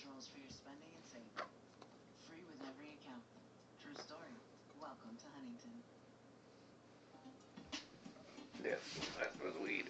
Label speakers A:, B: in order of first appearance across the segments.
A: controls for your spending and saving. Free with every account. True story. Welcome to Huntington.
B: Yes, that was weed.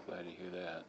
B: I'm glad to hear that.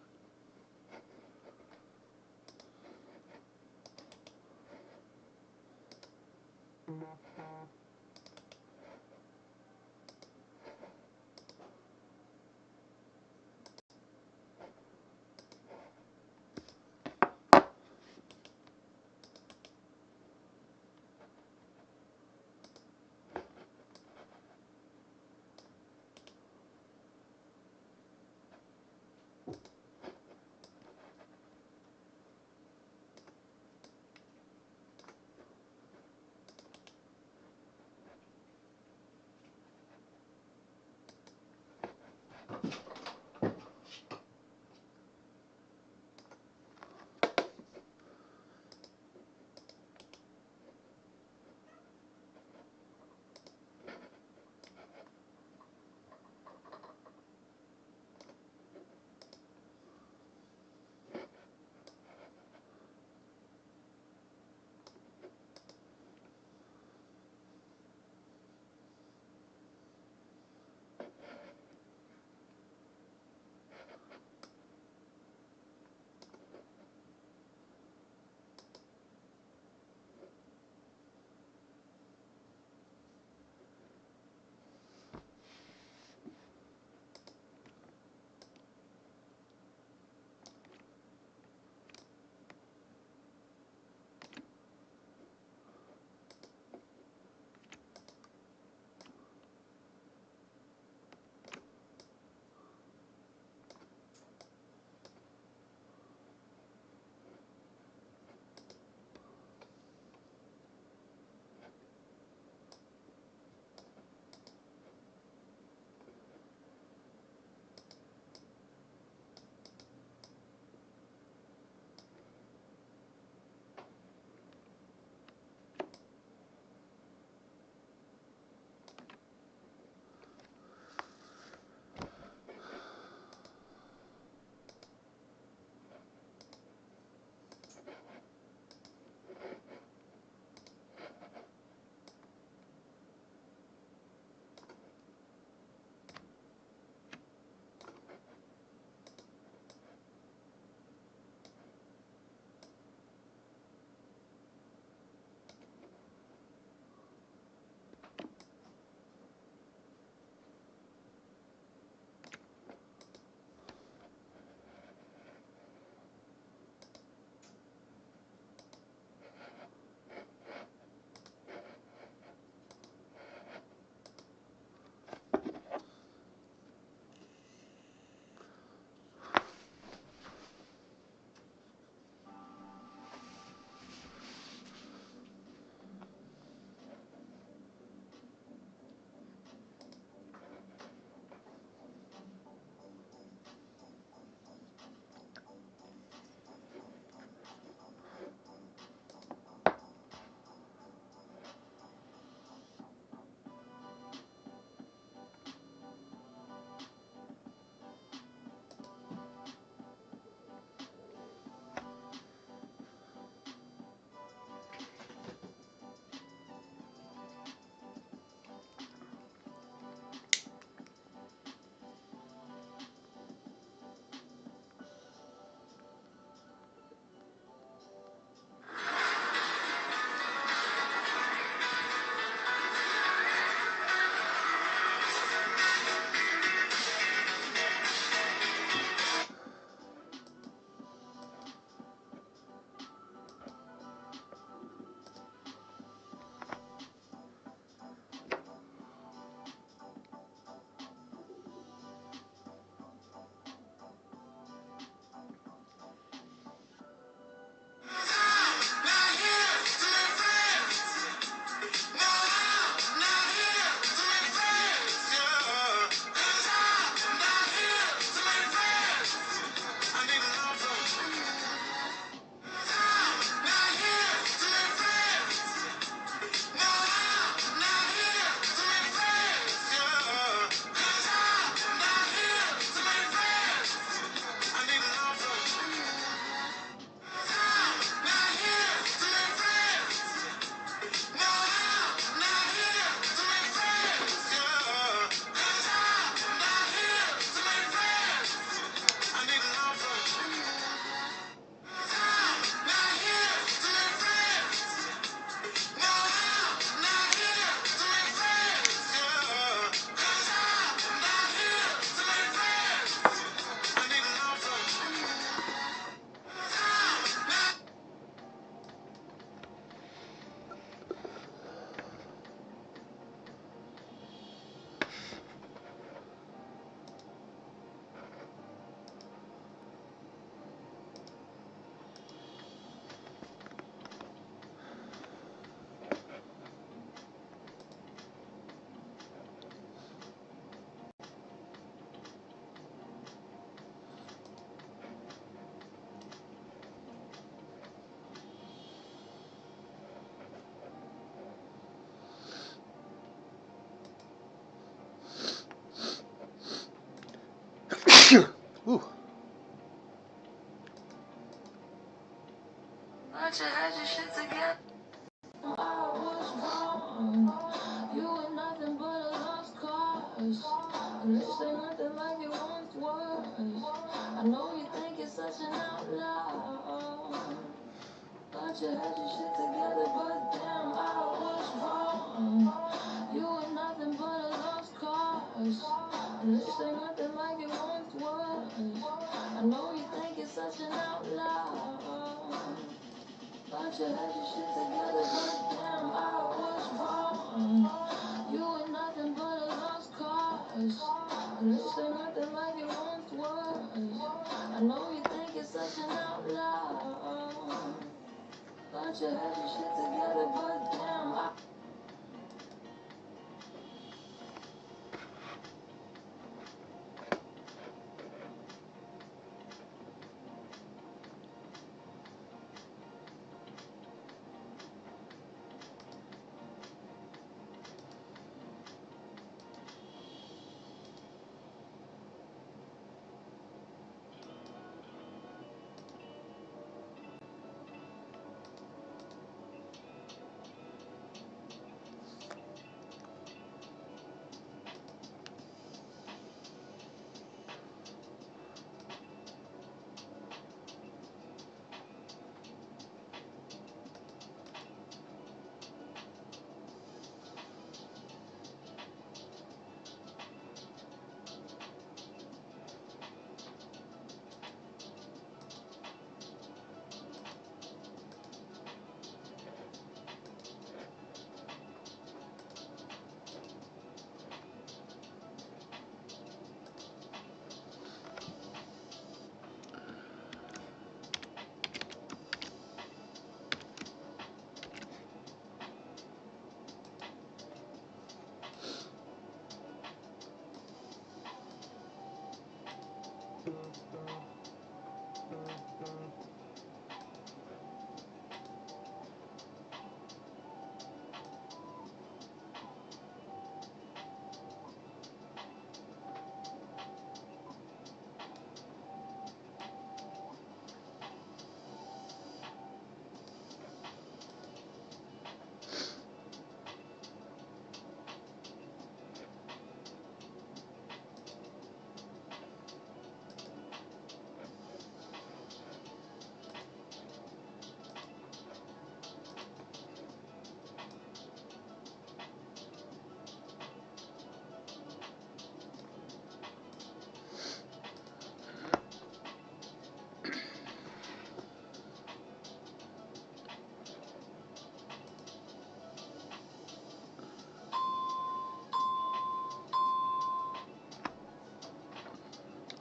B: Ooh.
A: But you had your shit together. I was wrong. You were nothing but a lost cause. And this ain't nothing like it once was. I know you think you're such an outlaw. Thought you had your shit together, but damn, I was wrong. You were nothing but a lost cause. And this ain't nothing like it once was. I know you think you're such an outlaw. Thought you had your shit together, but damn, I was wrong. You were nothing but a lost cause. And this ain't nothing like it once was. I know you think you're such an outlaw. Thought you had your shit together, but damn, I...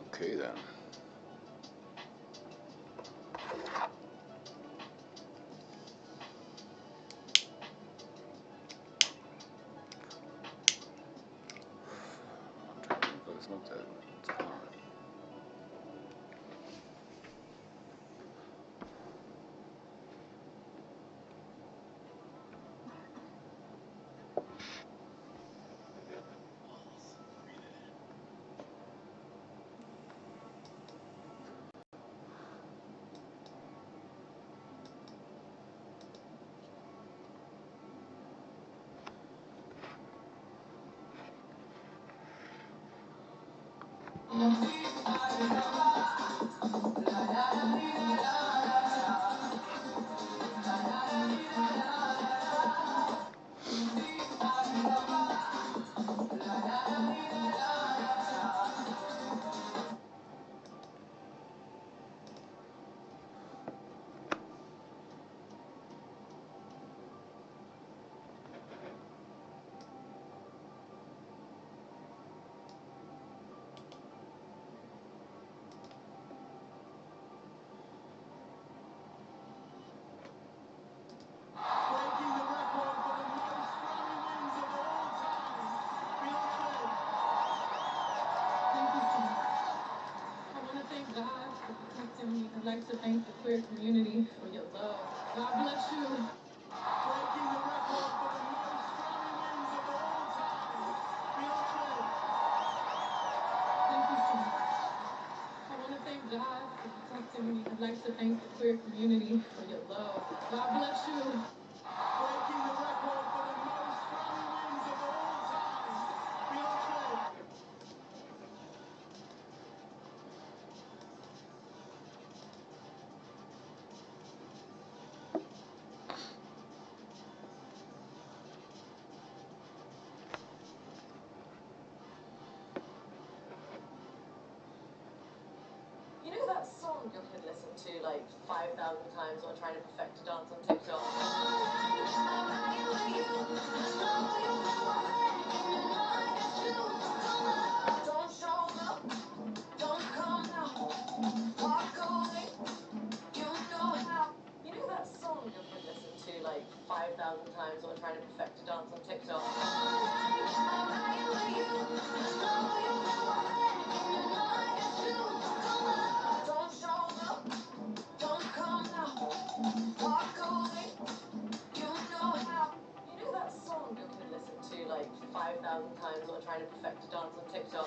B: Okay then. It's not that. It's gone.
A: I'd like to thank the queer community for your love. God bless you. Breaking the record for the most streaming of all time. Beyonce. Thank you so much. I thank God for protecting me. I'd like to thank the queer community for your love. God bless you. Breaking the record for the most Grammy wins of all time. Beyonce. You know that song you could listen to like 5,000 times while trying to perfect a dance on TikTok? Don't show up, don't come now, walk away, you know how. You know that song you could listen to like 5,000 times while trying to perfect a dance on TikTok? Don't show up, don't come now, walk away, you know how. You know that song you could listen to like 5,000 times while trying to perfect a dance on TikTok?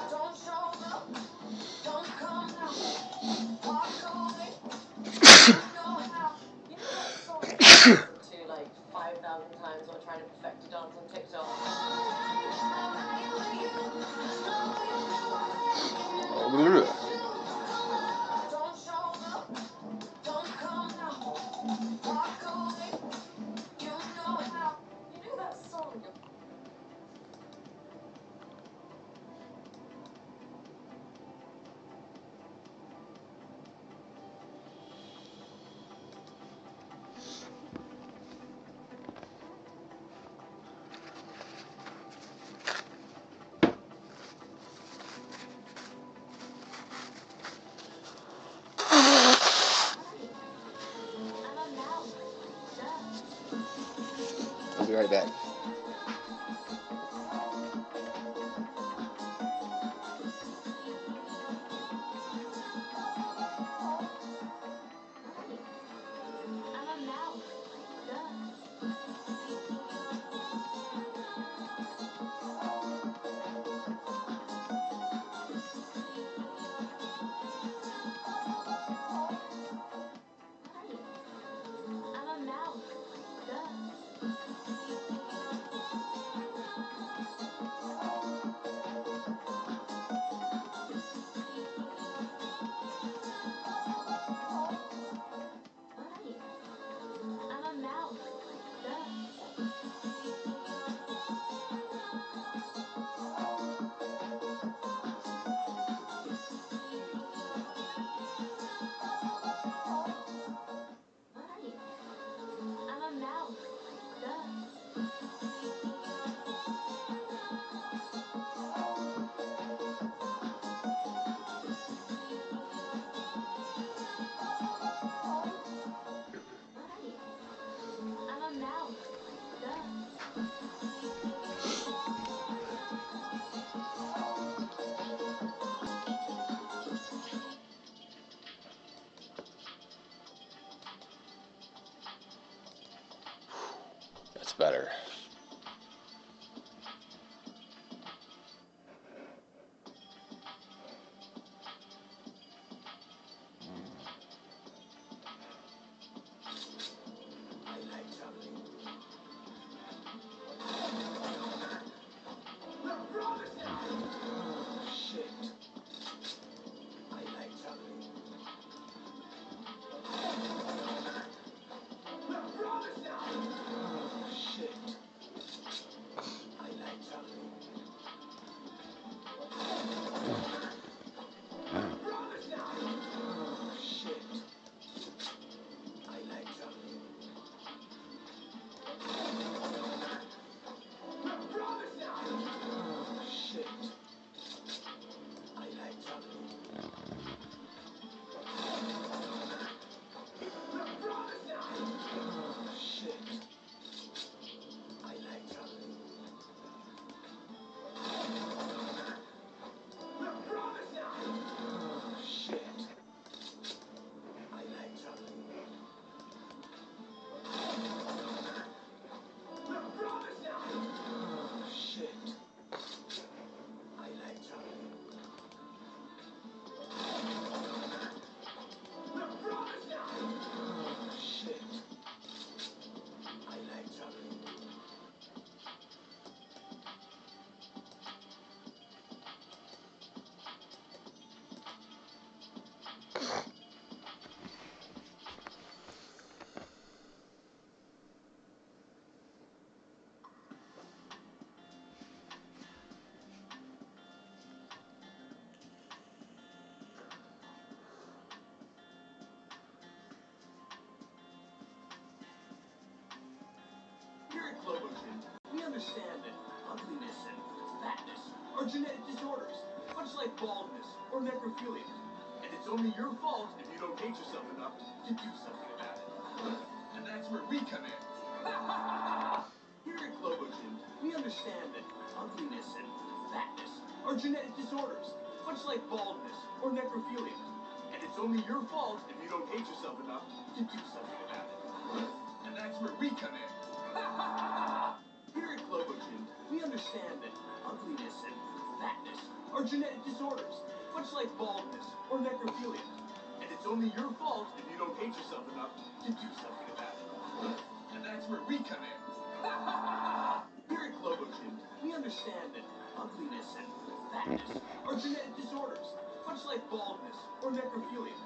A: Don't show up, don't come now, walk away, you know how. You know that song you could listen to like 5,000 times while trying to perfect a dance on TikTok? Don't show up, don't come now, walk away, you know how. You know that song you
B: I'll be right back. That's better.
A: understand that ugliness and fatness are genetic disorders, much like baldness or necrophilia. And it's only your fault if you don't hate yourself enough to do something about it. And that's where we come in. Here at Globogen, we understand that ugliness and fatness are genetic disorders, much like baldness or necrophilia. And it's only your fault if you don't hate yourself enough to do something about it. And that's where we come in. Here at Globogen, we understand that ugliness and fatness are genetic disorders, much like baldness or necrophilia. And it's only your fault if you don't hate yourself enough to do something about it. And that's where we come in. Here at Globogen, we understand that ugliness and fatness are genetic disorders, much like baldness or necrophilia.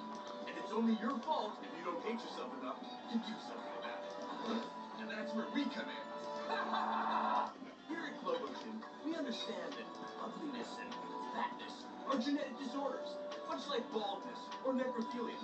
A: And it's only your fault if you don't hate yourself enough to do something about it. And that's where we come in. Here at Globogen, we understand that ugliness and fatness are genetic disorders, much like baldness or necrophilia.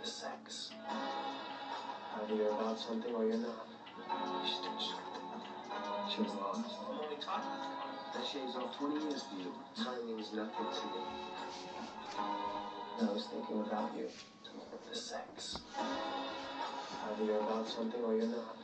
A: The sex. Either you're about something or you're not. She was lost. I'm only talking. That shaves off 20 years for you. Time means nothing to me. I was thinking about you. The sex. Either you're about something or you're not.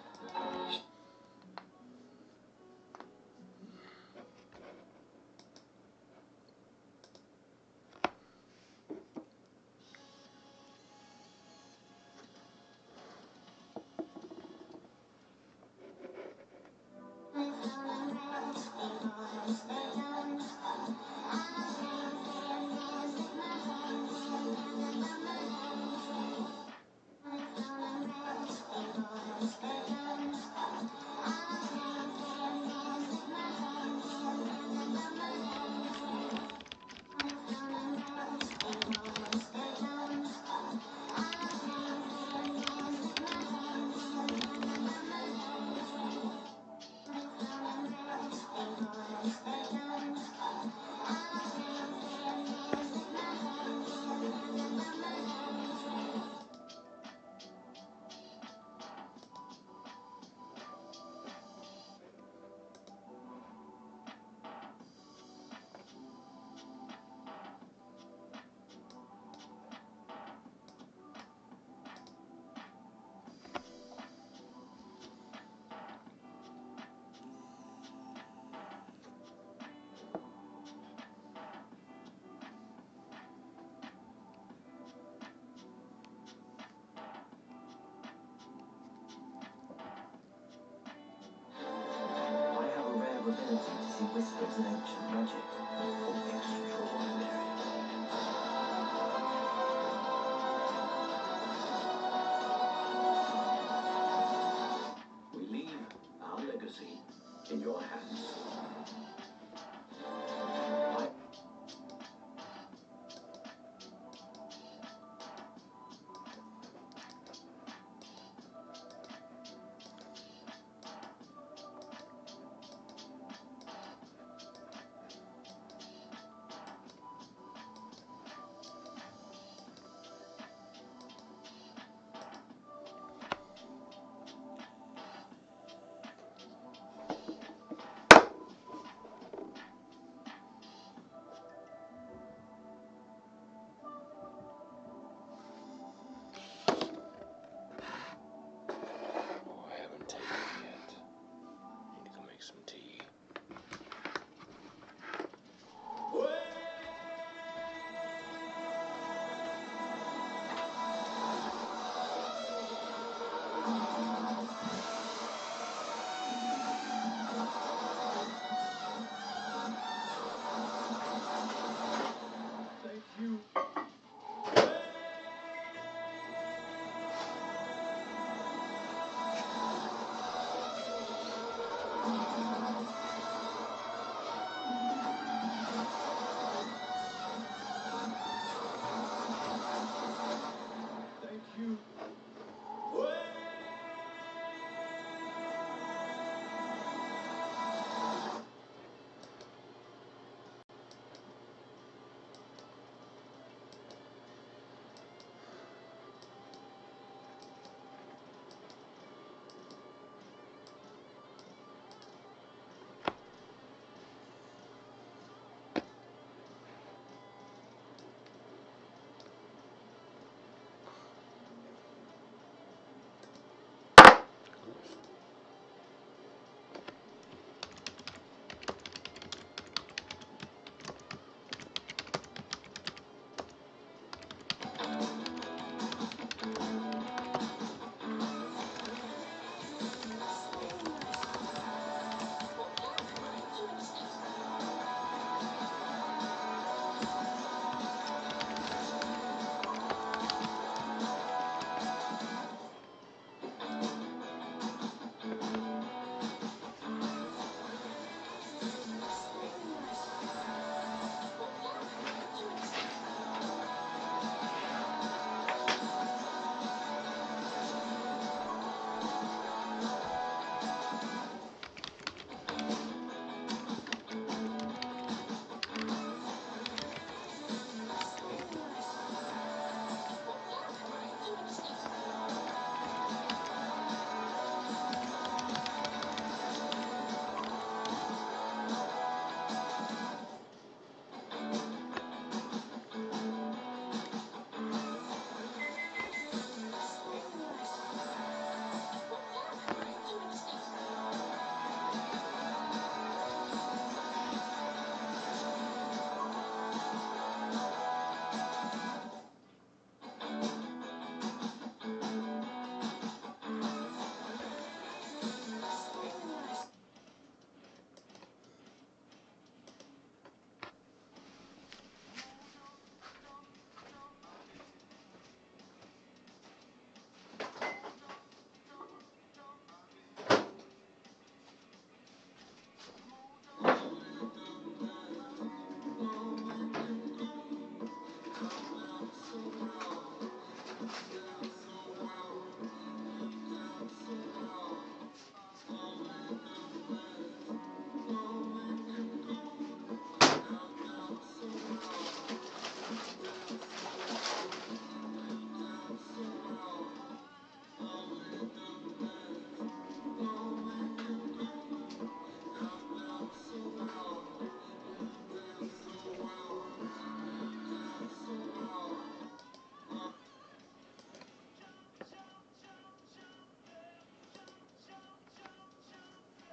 A: ability to see whispers of ancient magic or extraordinary. We leave our legacy in your hands.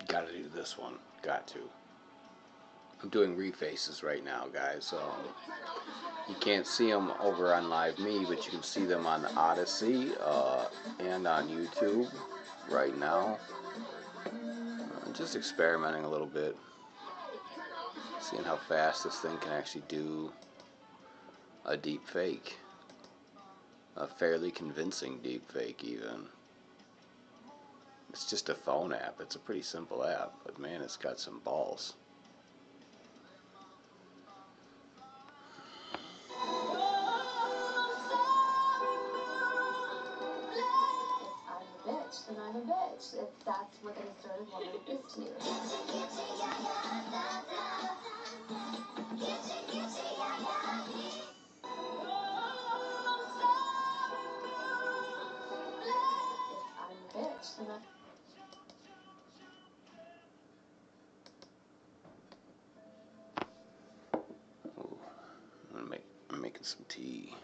B: Gotta do this one. Got to. I'm doing refaces right now, guys. You can't see them over on Live Me, but you can see them on Odyssey and on YouTube right now. Just experimenting a little bit, seeing how fast this thing can actually do a deep fake, a fairly convincing deep fake even. It's just a phone app. It's a pretty simple app, but man, it's got some balls.
A: Then I'm a bitch. If that's what an assertive woman is to you. I'm a bitch. Then
B: Ooh, I'm making some tea.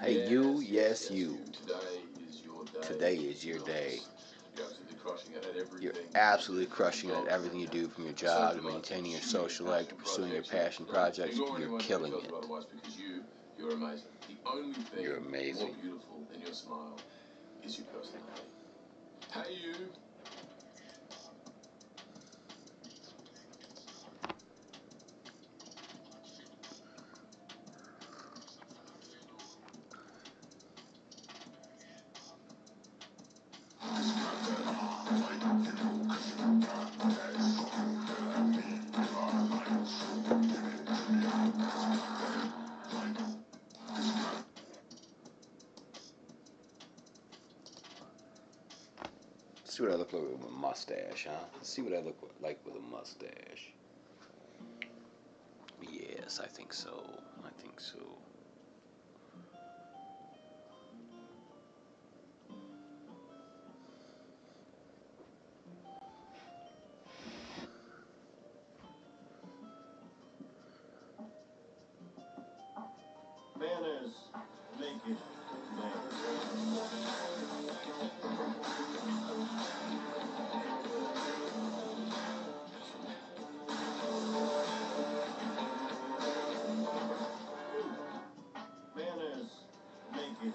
B: Hey you, yes you. Today is your day. You're absolutely crushing it at everything you do, from your job to maintaining your social life to pursuing your passion projects. You're killing it.
C: You're amazing. The only thing
B: You're amazing.
C: more beautiful than your smile is your personality. Hey you.
B: See what I look like with a mustache, huh? Let's see what I look like with a mustache. Yes, I think so. I think so.
C: Manners make it Manners make it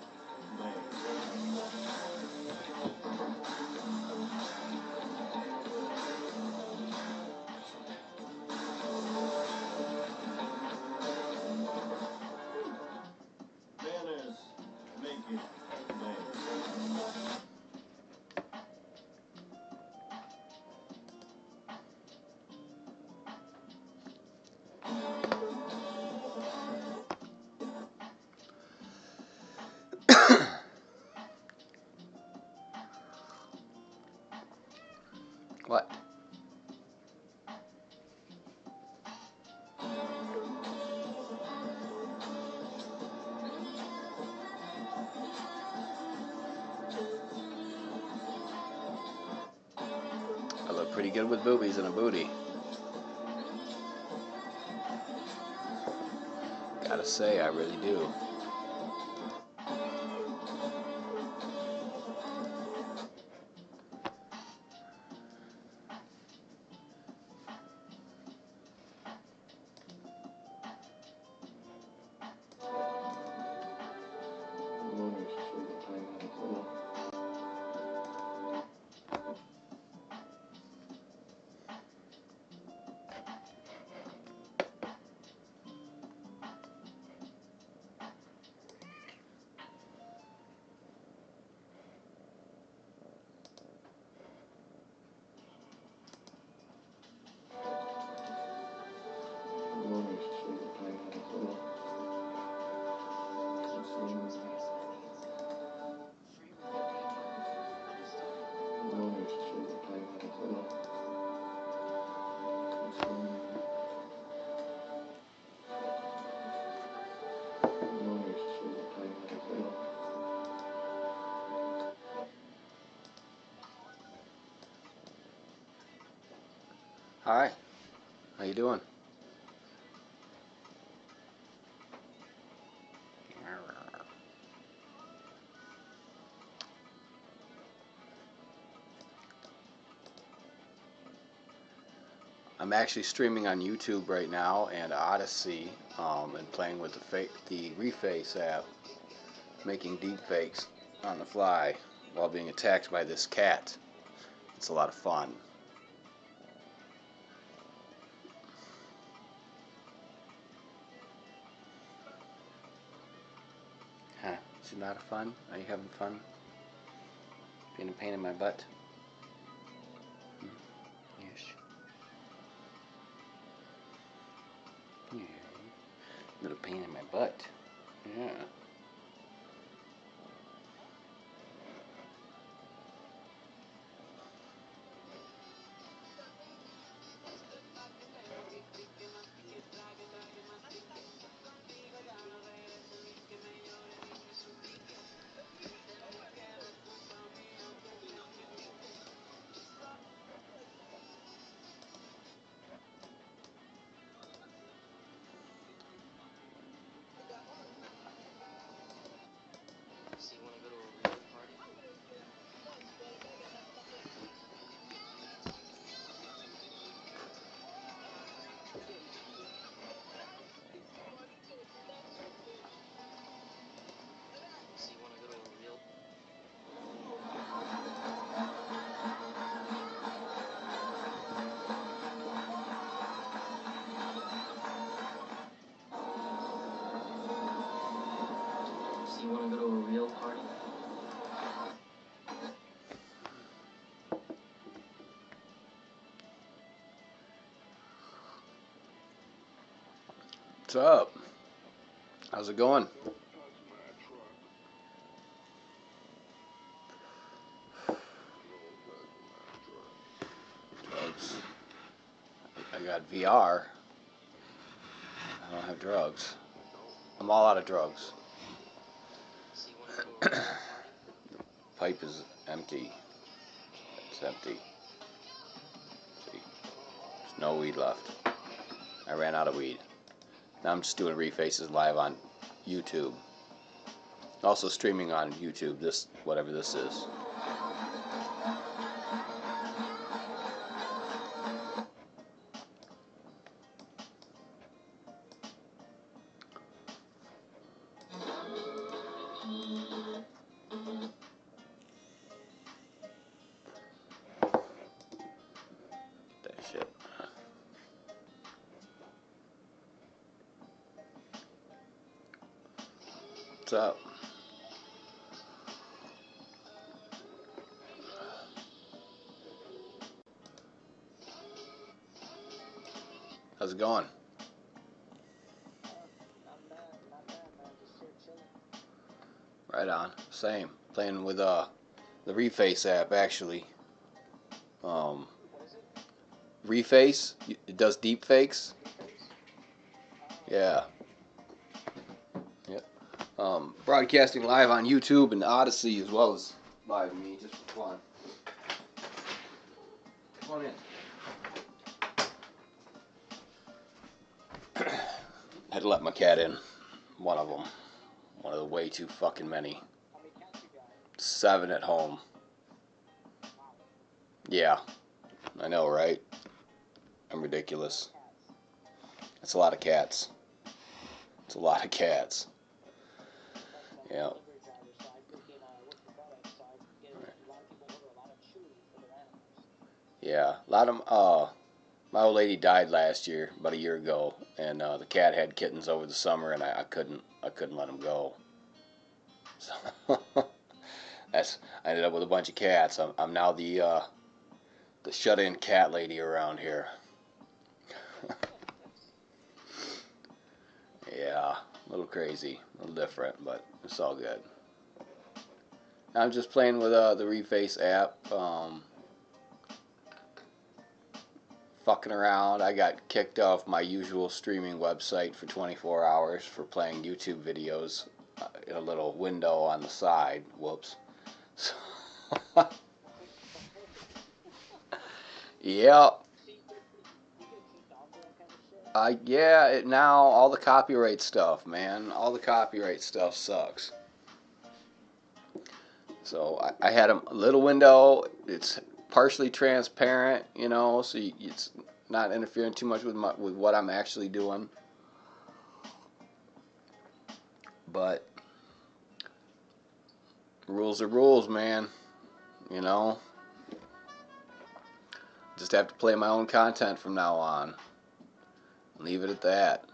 C: Manners make it
B: What? I look pretty good with boobies and a booty. Gotta say, I really do. Hi. How you doing? I'm actually streaming on YouTube right now and Odyssey, and playing with the Reface app, making deep fakes on the fly while being attacked by this cat. It's a lot of fun. Huh? Is it not a fun? Are you having fun? Being a pain in my butt? Yes. Yeah. Little pain in my butt. Yeah.
A: So you want to go to a real party?
B: What's up? How's it going? Drugs. I got VR. I don't have drugs. I'm all out of drugs. Pipe is empty. It's empty. See, there's no weed left. I ran out of weed. Now I'm just doing refaces live on YouTube. Also streaming on YouTube. This, whatever this is. That shit. What's up? How's it going? Right on. Same. Playing with the Reface app actually. Reface. It does deep fakes. Yeah. Yep. Broadcasting live on YouTube and Odyssey as well as live me just for fun. Come on in. Had to let my cat in. One of them. One of the way too fucking many. 7 at home. Yeah. I know, right? I'm ridiculous. It's a lot of cats. It's a lot of cats. Yeah. Yeah. A lot of my old lady died last year, about a year ago, and the cat had kittens over the summer, and I couldn't let them go. So I ended up with a bunch of cats. I'm now the shut-in cat lady around here. Yeah, a little crazy, a little different, but it's all good. I'm just playing with the Reface app, fucking around. I got kicked off my usual streaming website for 24 hours for playing YouTube videos in a little window on the side. Whoops. So yeah. Yeah, now all the copyright stuff, man. All the copyright stuff sucks. So I had a little window. It's partially transparent, you know, so it's not interfering too much with what I'm actually doing. But rules are rules, man. You know, just have to play my own content from now on. Leave it at that.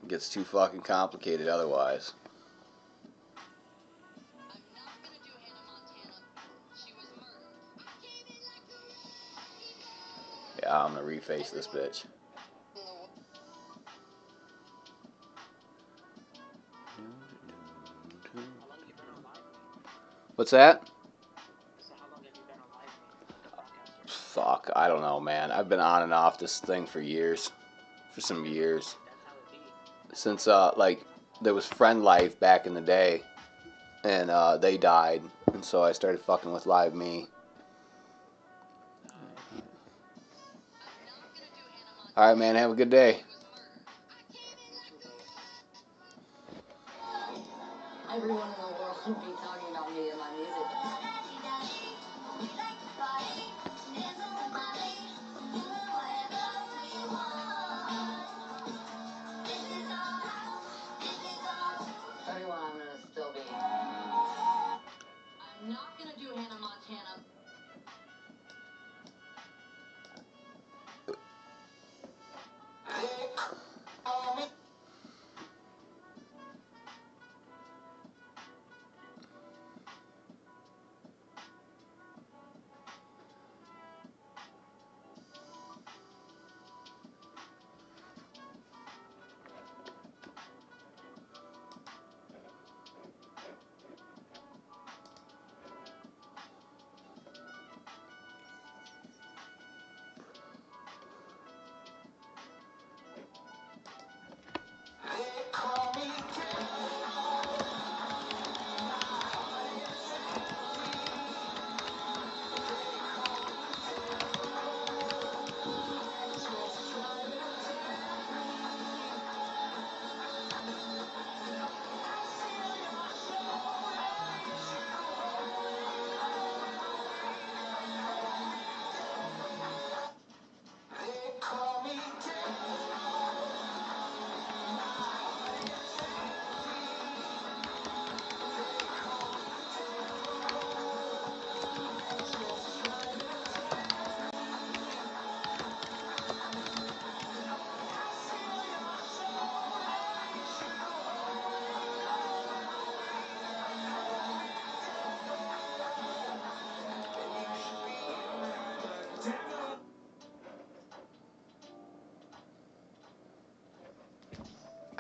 B: It gets too fucking complicated otherwise. Yeah, I'm gonna reface this bitch. What's that? Fuck, I don't know, man. I've been on and off this thing for years. For some years. Since, like, there was Friend Life back in the day. And, they died. And so I started fucking with Live Me. Alright, man, have a good day.
A: Everyone in the world would be talking about me and my music. Everyone, I'm gonna still be. I'm not gonna do Hannah Montana.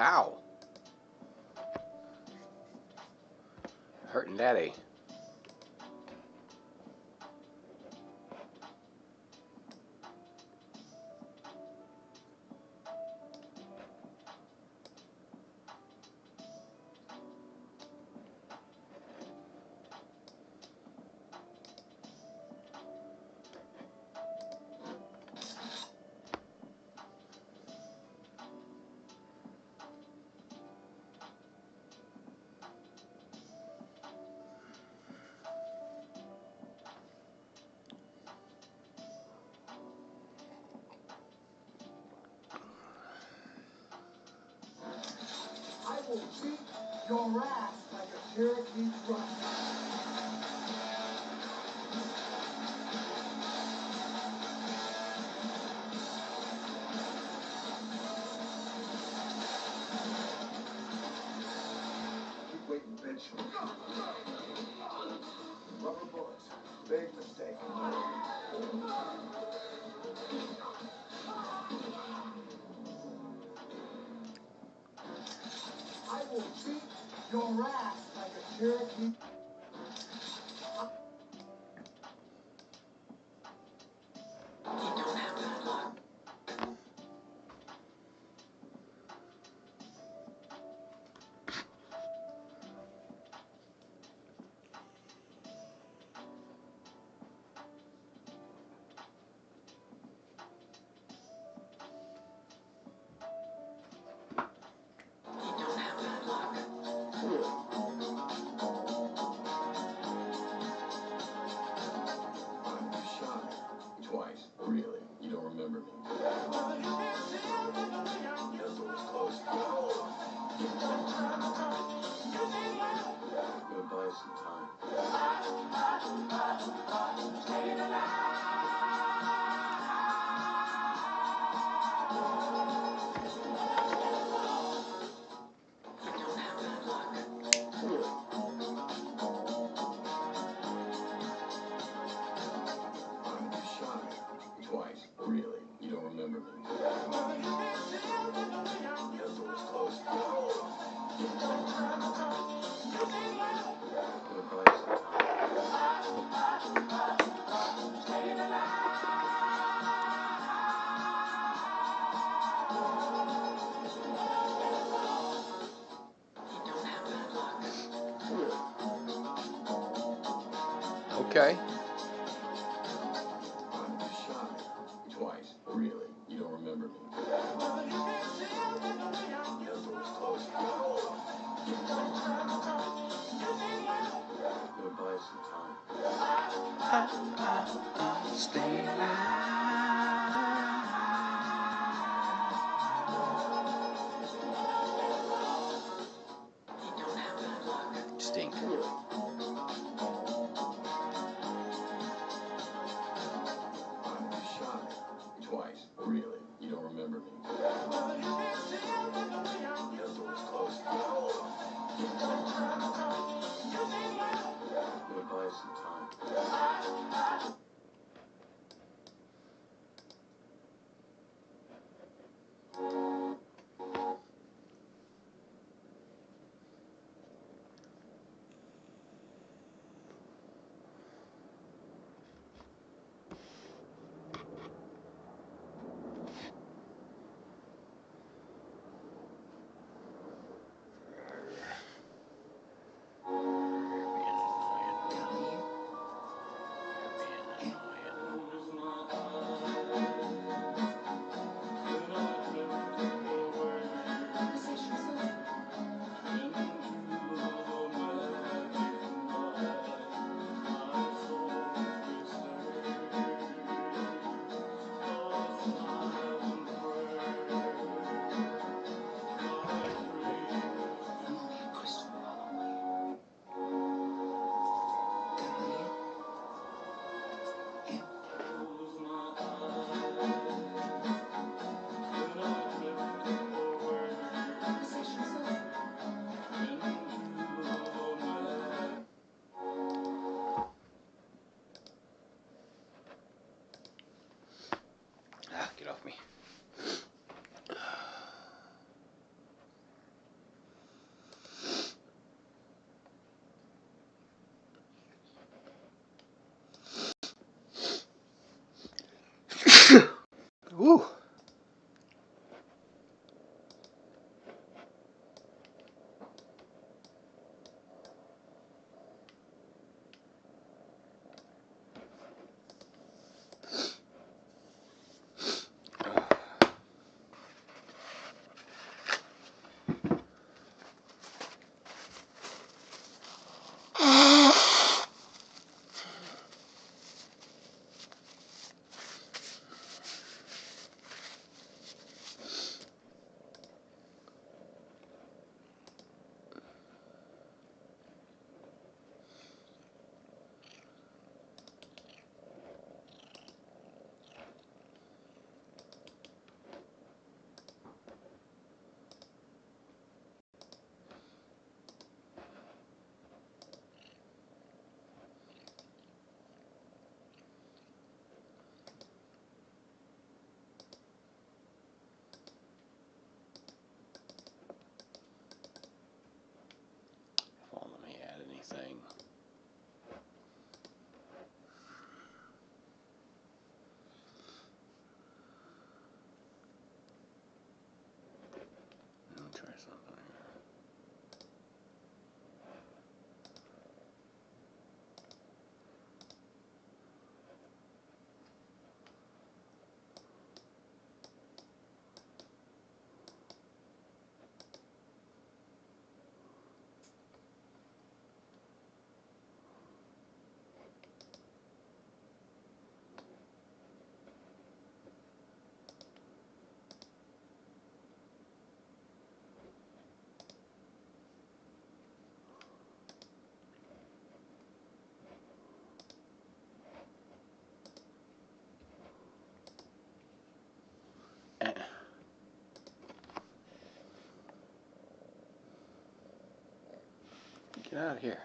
B: Ow. Hurting daddy.
A: I will beat your ass like a Cherokee truck. Keep waiting, bitch. Rubber bullets. Big mistake. I will beat your ass like a Cherokee.
C: Gonna buy us some time. I'm shy. Twice. Really? You don't remember me? The door's closed. Gonna buy us some time.
B: Okay.
C: I'm shy. Twice. Really? You don't remember me? The door's closed. Gonna buy us some time.
B: Stay Stink. Get out of here.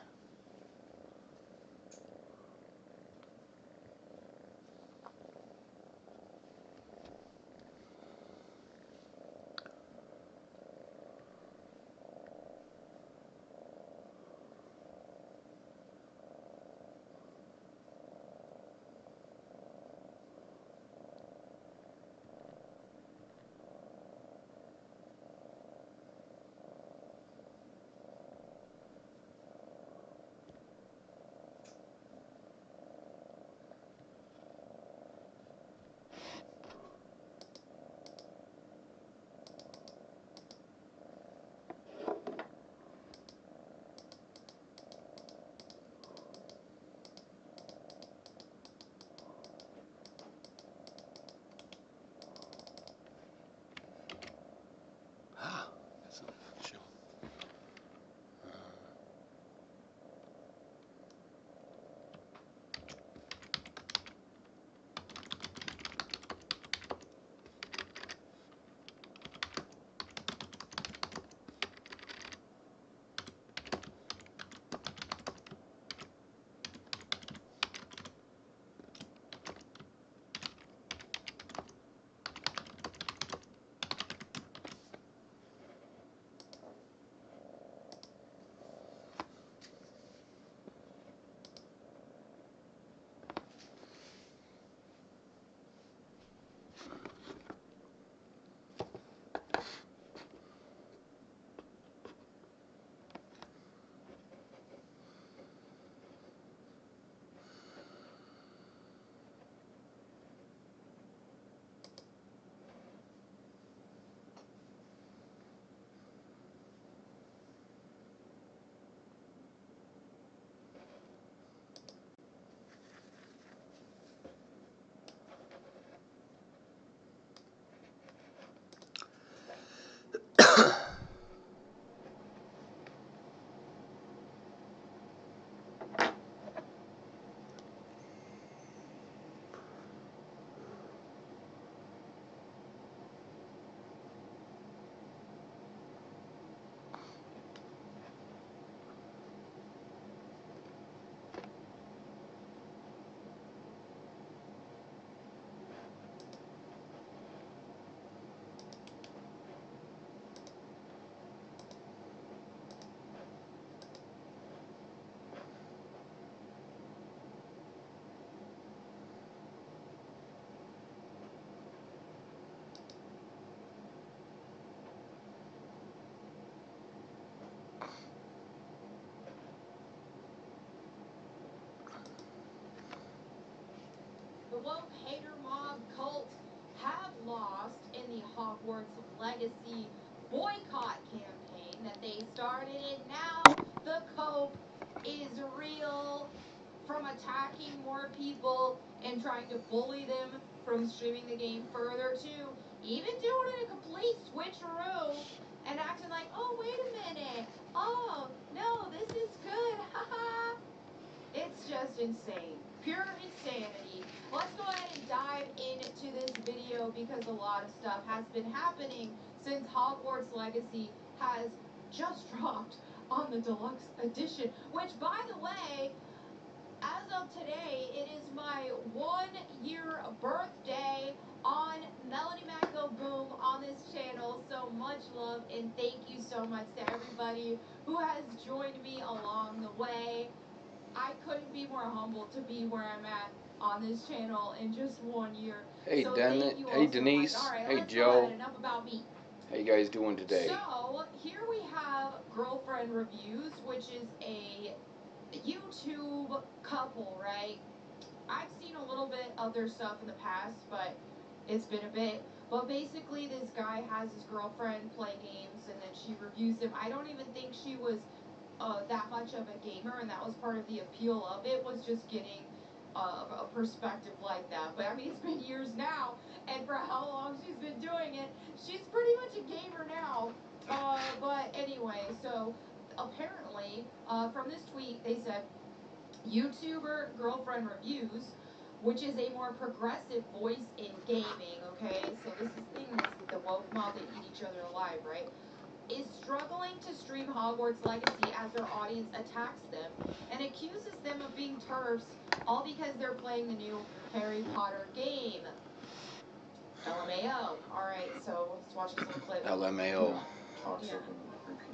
B: Ah, that's not official.
A: The woke hater mob cult have lost in the Hogwarts Legacy boycott campaign that they started, and now the cope is real, from attacking more people and trying to bully them from streaming the game further to even doing a complete switcheroo and acting like, oh, wait a minute, oh, no, this is good, haha. It's just insane. Pure insanity. Let's go ahead and dive into this video because a lot of stuff has been happening since Hogwarts Legacy has just dropped on the deluxe edition, which, by the way, as of today, it is my 1-year birthday on Melody Mac Go Boom on this channel. So much love and thank you so much to everybody who has joined me along the way. I couldn't be more humbled to be where I'm at on this channel in just 1 year.
B: Hey,
A: so
B: Dennis.
A: thank you all
B: Hey,
A: so
B: Denise.
A: much. All right,
B: Hey,
A: let's
B: Joe.
A: go ahead. Enough about me.
B: How you guys doing today?
A: So here we have Girlfriend Reviews, which is a YouTube couple, right? I've seen a little bit of their stuff in the past, but it's been a bit. But basically, this guy has his girlfriend play games, and then she reviews them. I don't even think she was that much of a gamer, and that was part of the appeal of it, was just getting a perspective like that. But I mean, it's been years now, and for how long she's been doing it, she's pretty much a gamer now. But anyway, so apparently, from this tweet, they said YouTuber Girlfriend Reviews, which is a more progressive voice in gaming. Okay, so this is the thing, this is the woke mob, they eat each other alive, right? is struggling to stream Hogwarts Legacy as their audience attacks them and accuses them of being TERFs, all because they're playing the new Harry Potter game. LMAO. Alright, so let's watch this little clip.
B: LMAO.
C: Toxic
A: Yeah.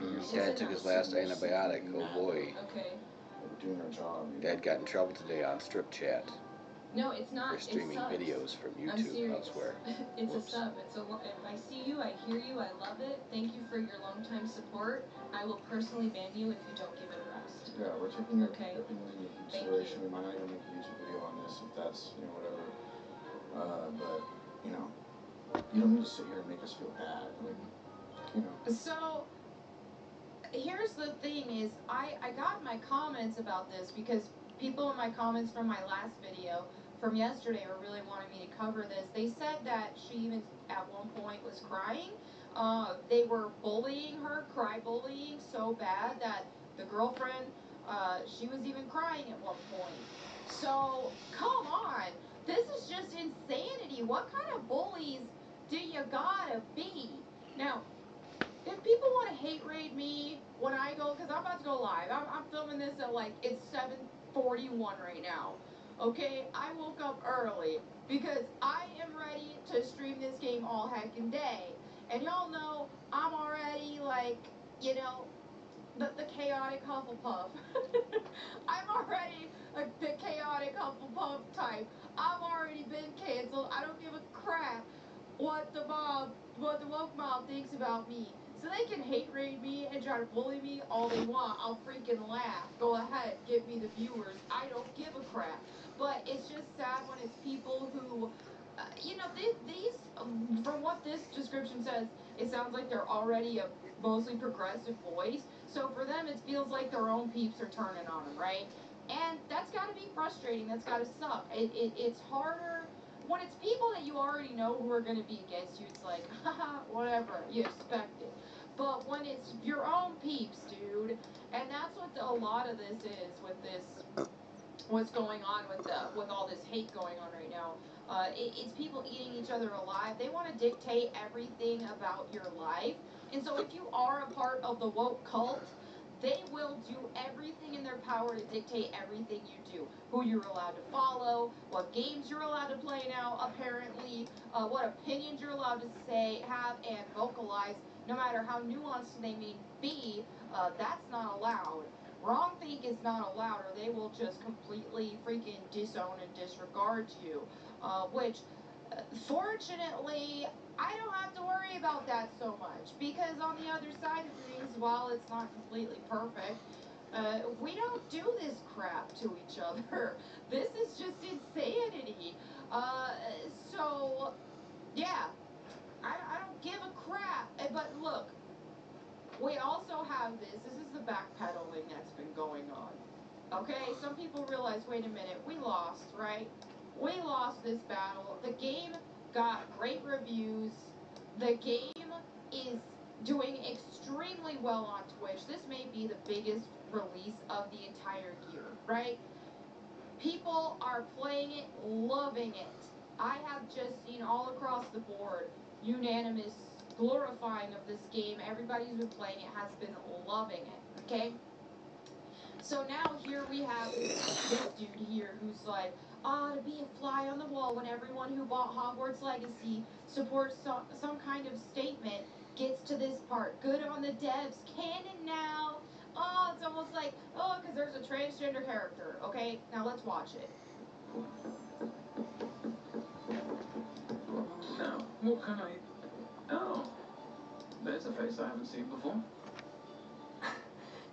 C: and repeating
B: Dad took his last antibiotic. Oh boy.
A: Okay.
C: They're doing their job.
B: Dad got in trouble today on Strip Chat
A: No, it's not.
B: for streaming
A: It sucks.
B: videos from
A: I'm
B: YouTube
A: serious.
B: elsewhere.
A: It's
C: Whoops.
A: a sub. If I see you, I hear you, I love it. Thank you for your long-time support. I will personally ban you if you don't give it a rest.
C: Yeah, we're taking your
A: Okay.
C: opinions into consideration. We might not even make a YouTube video on this if that's, whatever. But, you don't need to sit here and make us feel bad.
A: So, here's the thing is, I got in my comments about this because people in my comments from my last video from yesterday were really wanting me to cover this. They said that she even at one point was crying. They were bullying her, cry bullying so bad that the girlfriend, she was even crying at one point. So, come on. This is just insanity. What kind of bullies do you gotta be? Now, if people want to hate raid me when I go, because I'm about to go live. I'm filming this at it's 7:41 right now. Okay, I woke up early because I am ready to stream this game all heckin' day. And y'all know I'm already the chaotic Hufflepuff. I'm already the chaotic Hufflepuff type. I've already been canceled. I don't give a crap what the woke mob thinks about me. So they can hate raid me and try to bully me all they want. I'll freaking laugh. Go ahead, give me the viewers. I don't give a crap. But it's just sad when it's people who, these from what this description says, it sounds like they're already a mostly progressive voice. So for them, it feels like their own peeps are turning on them, right? And that's got to be frustrating. That's got to suck. It's harder when it's people that you already know who are going to be against you. It's like, haha, whatever, you expect it. But when it's your own peeps, dude, and that's what a lot of this is with this, what's going on with all this hate going on right now. It's people eating each other alive. They want to dictate everything about your life. And so if you are a part of the woke cult, they will do everything in their power to dictate everything you do. Who you're allowed to follow, what games you're allowed to play now, apparently, what opinions you're allowed to say, have, and vocalize, no matter how nuanced they may be, that's not allowed. Wrongthink is not allowed, or they will just completely freaking disown and disregard you. Which, fortunately, I don't have to worry about that so much, because on the other side of things, while it's not completely perfect, we don't do this crap to each other. This is just insanity. So, yeah, I don't give a crap. But look, we also have this is the backpedaling that's been going on. Okay, some people realize, wait a minute, we lost, right? We lost this battle. The game got great reviews. The game is doing extremely well on Twitch. This may be the biggest release of the entire year, right? People are playing it, loving it. I have just seen all across the board unanimous glorifying of this game. Everybody who's been playing it has been loving it, okay? So now here we have this dude here who's like, to be a fly on the wall when everyone who bought Hogwarts Legacy supports some kind of statement gets to this part. Good on the devs. Canon now. Oh, it's almost like, because there's a transgender character. Okay, now let's watch it.
D: Now, what can I... Oh, there's a face I haven't seen before.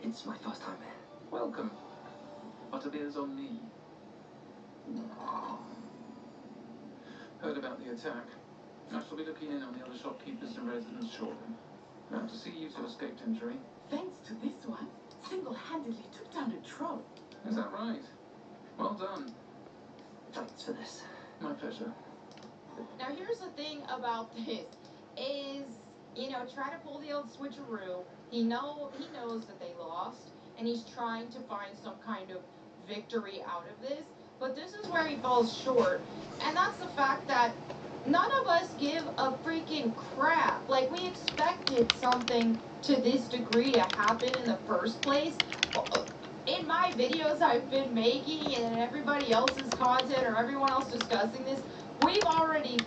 E: It's my first time here.
D: Welcome. Butterbeer's on me. Heard about the attack. I shall be looking in on the other shopkeepers and residents shortly. Glad to see you two escaped injury.
E: Thanks to this one, single-handedly took down a troll.
D: Is that right? Well done.
E: Thanks for this.
D: My pleasure.
A: Now here's the thing about this is, try to pull the old switcheroo. He knows that they lost, and he's trying to find some kind of victory out of this. But this is where he falls short, and that's the fact that none of us give a freaking crap. Like, we expected something
F: to this degree to happen in the first place. In my videos I've been making and everybody else's content or everyone else discussing this, we've already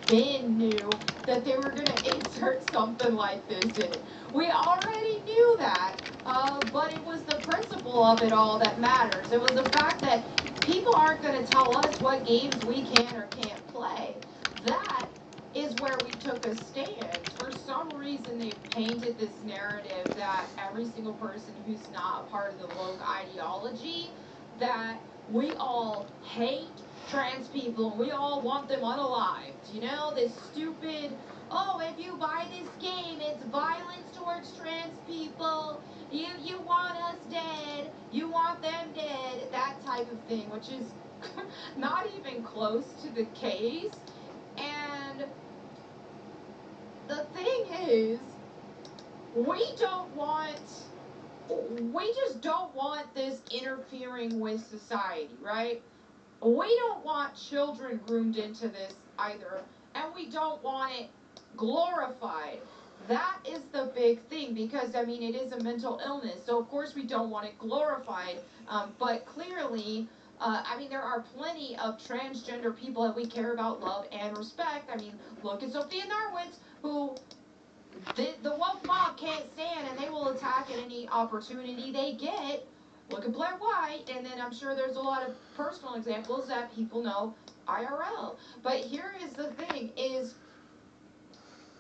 F: knew that they were going to insert something like this in it. We already knew that, but it was the principle of it all that matters. It was the fact that people aren't going to tell us what games we can or can't play. That is where we took a stand. For some reason, they've painted this narrative that every single person who's not a part of the woke ideology, that we all hate trans people and we all want them unalived. You know, this stupid, oh, if you buy this game, it's violence towards trans people. You want us dead. You want them dead. That type of thing, which is not even close to the case. And the thing is, we just don't want this interfering with society, right? We don't want children groomed into this either, and we don't want it glorified. That is the big thing, because, I mean, it is a mental illness, so of course we don't want it glorified, but clearly, I mean, there are plenty of transgender people that we care about, love, and respect. I mean, look at Sophia Narwitz, who the woke mob can't stand, and they will attack at any opportunity they get. Look at Blair White, and then I'm sure there's a lot of personal examples that people know IRL. But here is the thing, is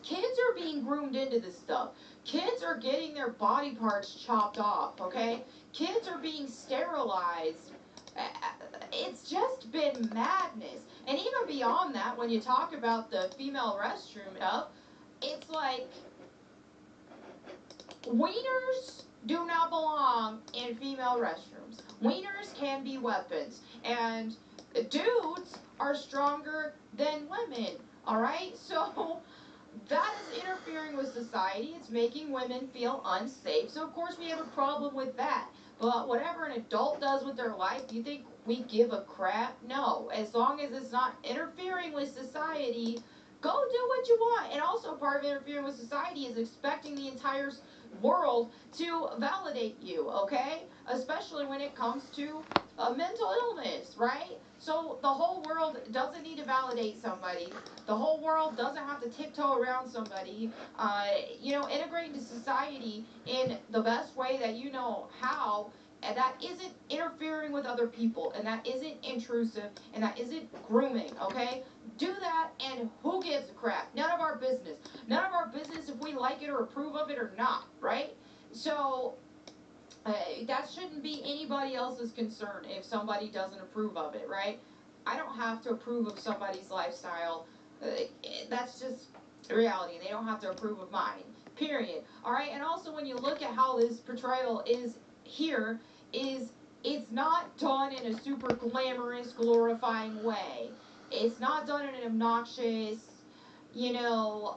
F: kids are being groomed into this stuff. Kids are getting their body parts chopped off, okay? Kids are being sterilized. It's just been madness. And even beyond that, when you talk about the female restroom stuff, it's like, wieners do not belong in female restrooms. Wieners can be weapons. And dudes are stronger than women, alright? So that is interfering with society. It's making women feel unsafe. So of course we have a problem with that. But whatever an adult does with their life, you think we give a crap? No. As long as it's not interfering with society, go do what you want. And also part of interfering with society is expecting the entire world to validate you, okay? Especially when it comes to a mental illness, right? So the whole world doesn't need to validate somebody. The whole world doesn't have to tiptoe around somebody. You know, integrate into society in the best way that you know how, and that isn't interfering with other people, and that isn't intrusive, and that isn't grooming, okay? Do that, and who gives a crap? None of our business. None of our business if we like it or approve of it or not, right? So that shouldn't be anybody else's concern if somebody doesn't approve of it, right? I don't have to approve of somebody's lifestyle. That's just reality. They don't have to approve of mine, period. All right, and also when you look at how this portrayal is here, it's not done in a super glamorous, glorifying way. It's not done in an obnoxious, you know,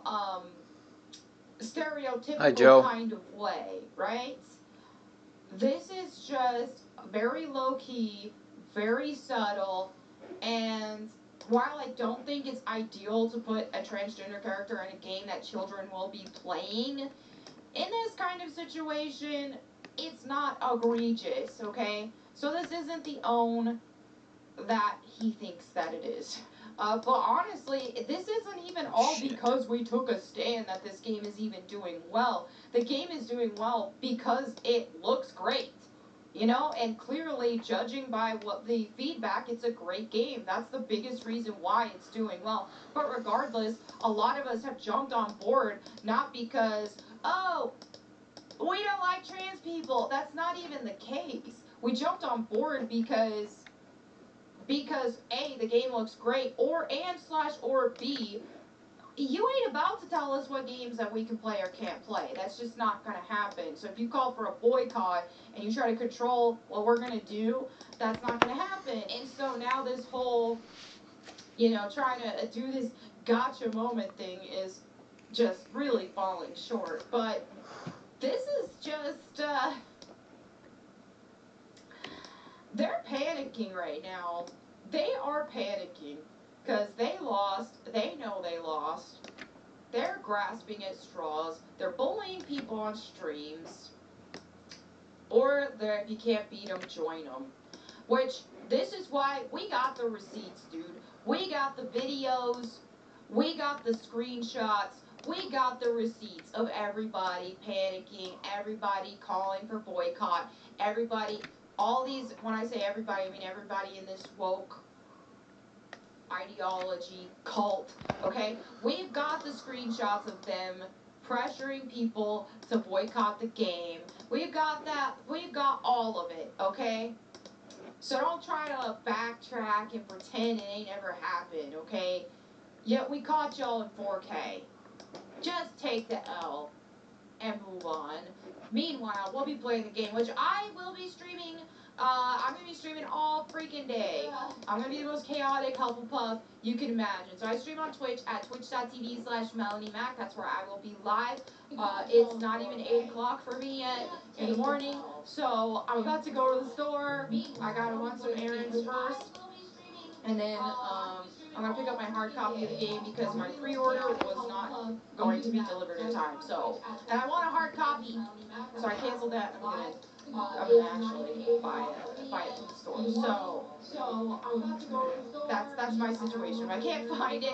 F: stereotypical kind of way, right? This is just very low-key, very subtle, and while I don't think it's ideal to put a transgender character in a game that children will be playing, in this kind of situation, it's not egregious, okay? So this isn't the own that he thinks that it is. But honestly, this isn't even all because we took a stand that this game is even doing well. The game is doing well because it looks great, you know, and clearly, judging by what the feedback, it's a great game. That's the biggest reason why it's doing well. But regardless, a lot of us have jumped on board, not because, oh, we don't like trans people. That's not even the case. We jumped on board because A, the game looks great, or B, you ain't about to tell us what games that we can play or can't play. That's just not going to happen. So if you call for a boycott and you try to control what we're going to do, that's not going to happen. And so now this whole, you know, trying to do this gotcha moment thing is just really falling short. But this is just, they're panicking right now. They are panicking because they lost. They know they lost. they're grasping at straws. They're bullying people on streams. Or if you can't beat them, join them. Which, this is why we got the receipts, dude. We got the videos. We got the screenshots. We got the receipts of everybody panicking, everybody calling for boycott, everybody, all these, when I say everybody, I mean everybody in this woke ideology cult, okay? We've got the screenshots of them pressuring people to boycott the game. We've got that, we've got all of it, okay? So don't try to backtrack and pretend it ain't ever happened, okay? Yet we caught y'all in 4K. Just take the L and move on. Meanwhile, we'll be playing the game, which I will be streaming. I'm going to be streaming all freaking day. I'm going to be the most chaotic Hufflepuff you can imagine. So I stream on Twitch at twitch.tv/MelanieMac. That's where I will be live. It's not even 8 o'clock for me yet in the morning. So I'm about to go to the store. I got to run some errands first. And then I'm going to pick up my hard copy of the game because my pre-order was not going to be delivered in time. So, and I want a hard copy. So I canceled that. I'm gonna actually buy it from the store. So I'm about to go to the store. That's my situation. If I can't find it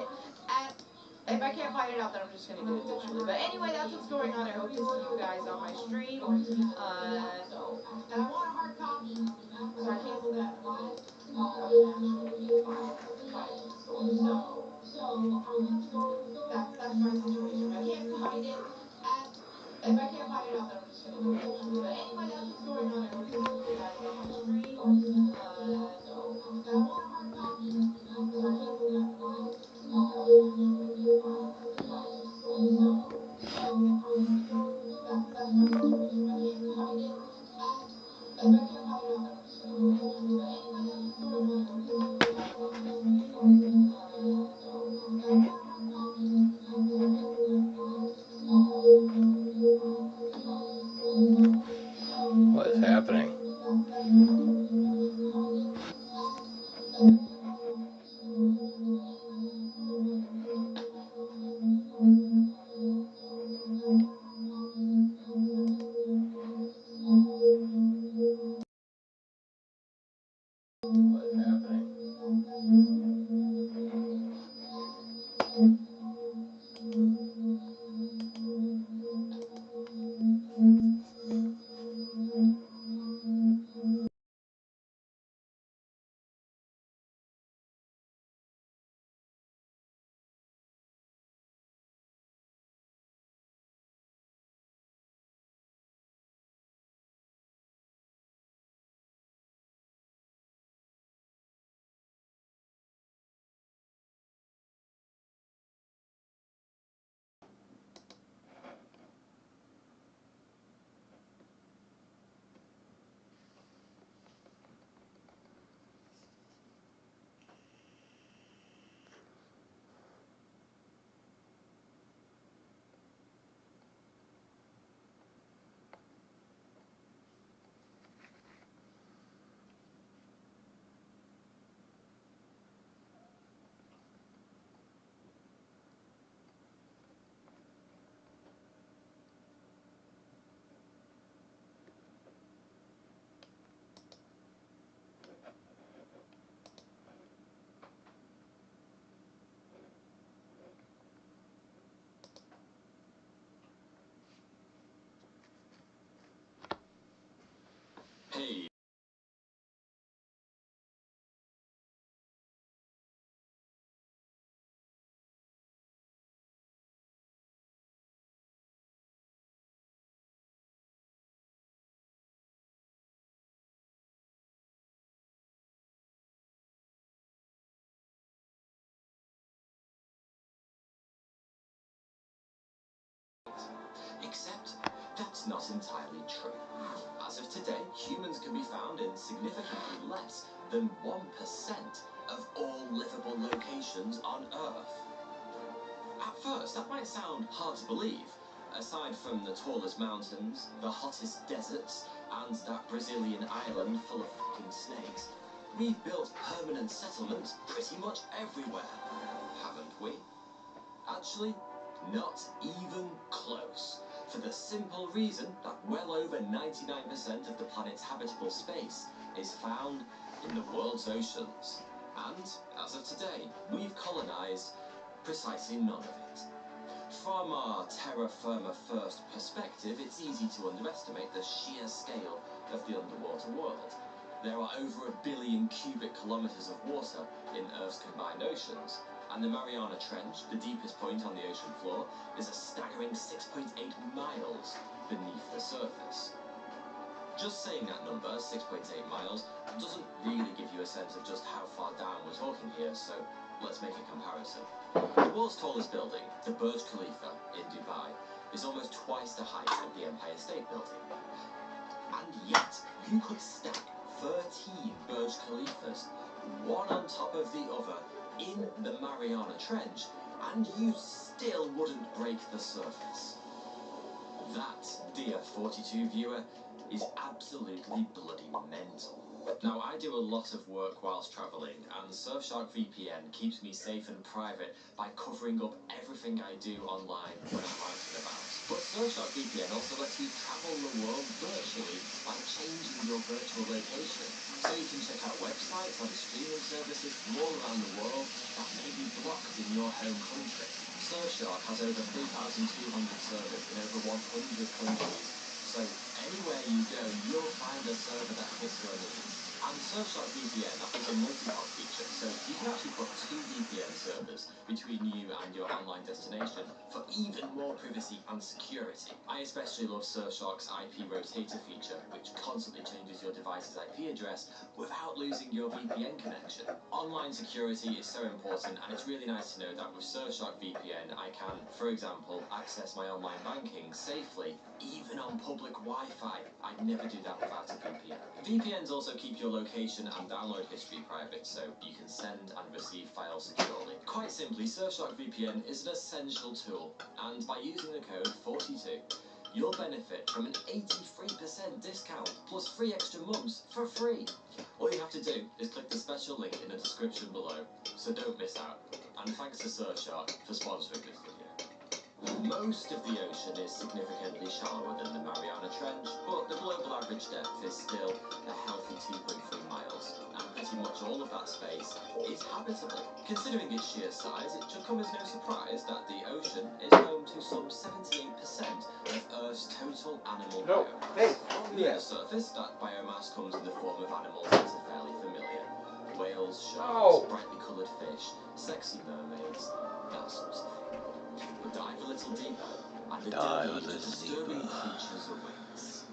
F: out, then I'm just gonna get it digitally. But anyway, that's what's going on. I hope to see you guys on my stream. And I want a hard copy. So I canceled that. That's my situation. If I can't find it out, then I'm just gonna do it. But anyway, that's what's going on. I hope to see you guys on my stream. And I want a hard copy. So I canceled that. That's my situation. If I can't find it out, then I'm just gonna do it. But anyway, that's what's going on. I hope to see you guys on my stream.
B: What is happening? What is happening?
G: Hey. Except that's not entirely true. As of today, humans can be found in significantly less than 1% of all livable locations on Earth. At first, that might sound hard to believe. Aside from the tallest mountains, the hottest deserts, and that Brazilian island full of fucking snakes, we've built permanent settlements pretty much everywhere, haven't we? Actually, Not even close. For the simple reason that well over 99% of the planet's habitable space is found in the world's oceans. And, as of today, we've colonised precisely none of it. From our terra firma first perspective, it's easy to underestimate the sheer scale of the underwater world. There are over 1 billion cubic kilometres of water in Earth's combined oceans, and the Mariana Trench, the deepest point on the ocean floor, is a staggering 6.8 miles beneath the surface. Just saying that number, 6.8 miles, doesn't really give you a sense of just how far down we're talking here, so let's make a comparison. The world's tallest building, the Burj Khalifa in Dubai, is almost twice the height of the Empire State Building. And yet, you could stack 13 Burj Khalifas, one on top of the other, in the Mariana Trench, and you still wouldn't break the surface. That, dear 42 viewer, is absolutely bloody mental. Now, I do a lot of work whilst travelling, and Surfshark VPN keeps me safe and private by covering up everything I do online when I'm out and about. But Surfshark VPN also lets you travel the world virtually by changing your virtual location. So you can check out websites and streaming services from all around the world that may be blocked in your home country. Surfshark has over 3,200 servers in over 100 countries. So anywhere you go, you'll find a server that fits your needs. And Surfshark VPN offers a multi-hop feature, so you can actually put 2 VPN servers between you and your online destination for even more privacy and security. I especially love Surfshark's IP rotator feature, which constantly changes your device's IP address without losing your VPN connection. Online security is so important, and it's really nice to know that with Surfshark VPN, I can, for example, access my online banking safely, even on public Wi-Fi. I'd never do that without a VPN. VPNs also keep your location and download history private, so you can send and receive files securely. Quite simply, Surfshark VPN is an essential tool, and by using the code 42, you'll benefit from an 83% discount plus 3 extra months for free. All you have to do is click the special link in the description below, so don't miss out. And thanks to Surfshark for sponsoring this video. Most of the ocean is significantly shallower than the Mariana Trench, but the global average depth is still a healthy 2.3 miles, and pretty much all of that space is habitable. Considering its sheer size, it should come as no surprise that the ocean is home to some 78% of Earth's total animal biomass. Near the surface, that biomass comes in the form of animals that are fairly familiar. Whales, sharks, brightly coloured fish, sexy mermaids, that sort of stuff. But dive a little deeper, and the deadly, disturbing creatures awaits.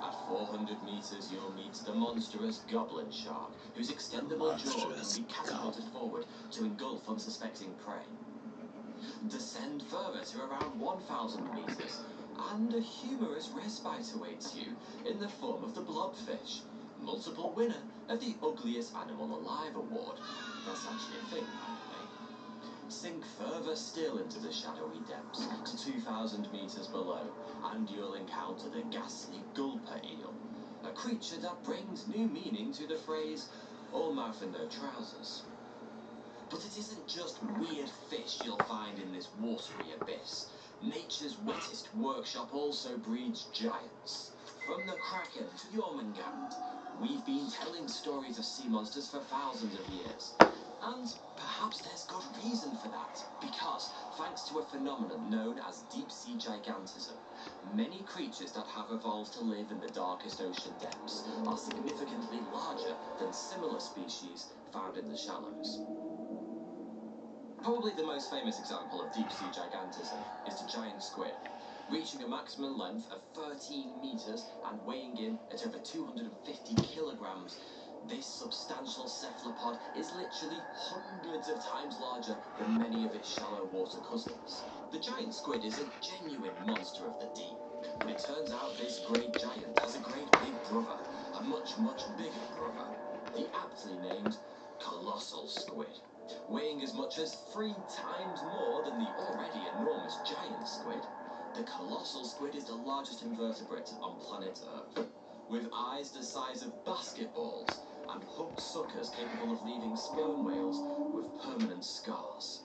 G: At 400 meters, you'll meet the monstrous goblin shark, whose extendable jaw can be catapulted forward to engulf unsuspecting prey. Descend further to around 1,000 meters, and a humorous respite awaits you in the form of the blobfish, multiple winner of the Ugliest Animal Alive award. That's actually a thing, by the way. Sink further still into the shadowy depths to 2,000 meters below, and you'll encounter the ghastly gulper eel, a creature that brings new meaning to the phrase, all mouth and no trousers. But it isn't just weird fish you'll find in this watery abyss. Nature's wettest workshop also breeds giants. From the Kraken to Jormungand, we've been telling stories of sea monsters for thousands of years. And perhaps there's good reason for that, because thanks to a phenomenon known as deep-sea gigantism, many creatures that have evolved to live in the darkest ocean depths are significantly larger than similar species found in the shallows. Probably the most famous example of deep-sea gigantism is the giant squid, reaching a maximum length of 13 meters and weighing in at over 250 kilograms. This substantial cephalopod is literally hundreds of times larger than many of its shallow water cousins. The giant squid is a genuine monster of the deep, but it turns out this great giant has a great big brother, a much, much bigger brother, the aptly named colossal squid, weighing as much as 3 times more than the already enormous giant squid. The colossal squid is the largest invertebrate on planet Earth, with eyes the size of basketballs and hooked suckers capable of leaving sperm whales with permanent scars.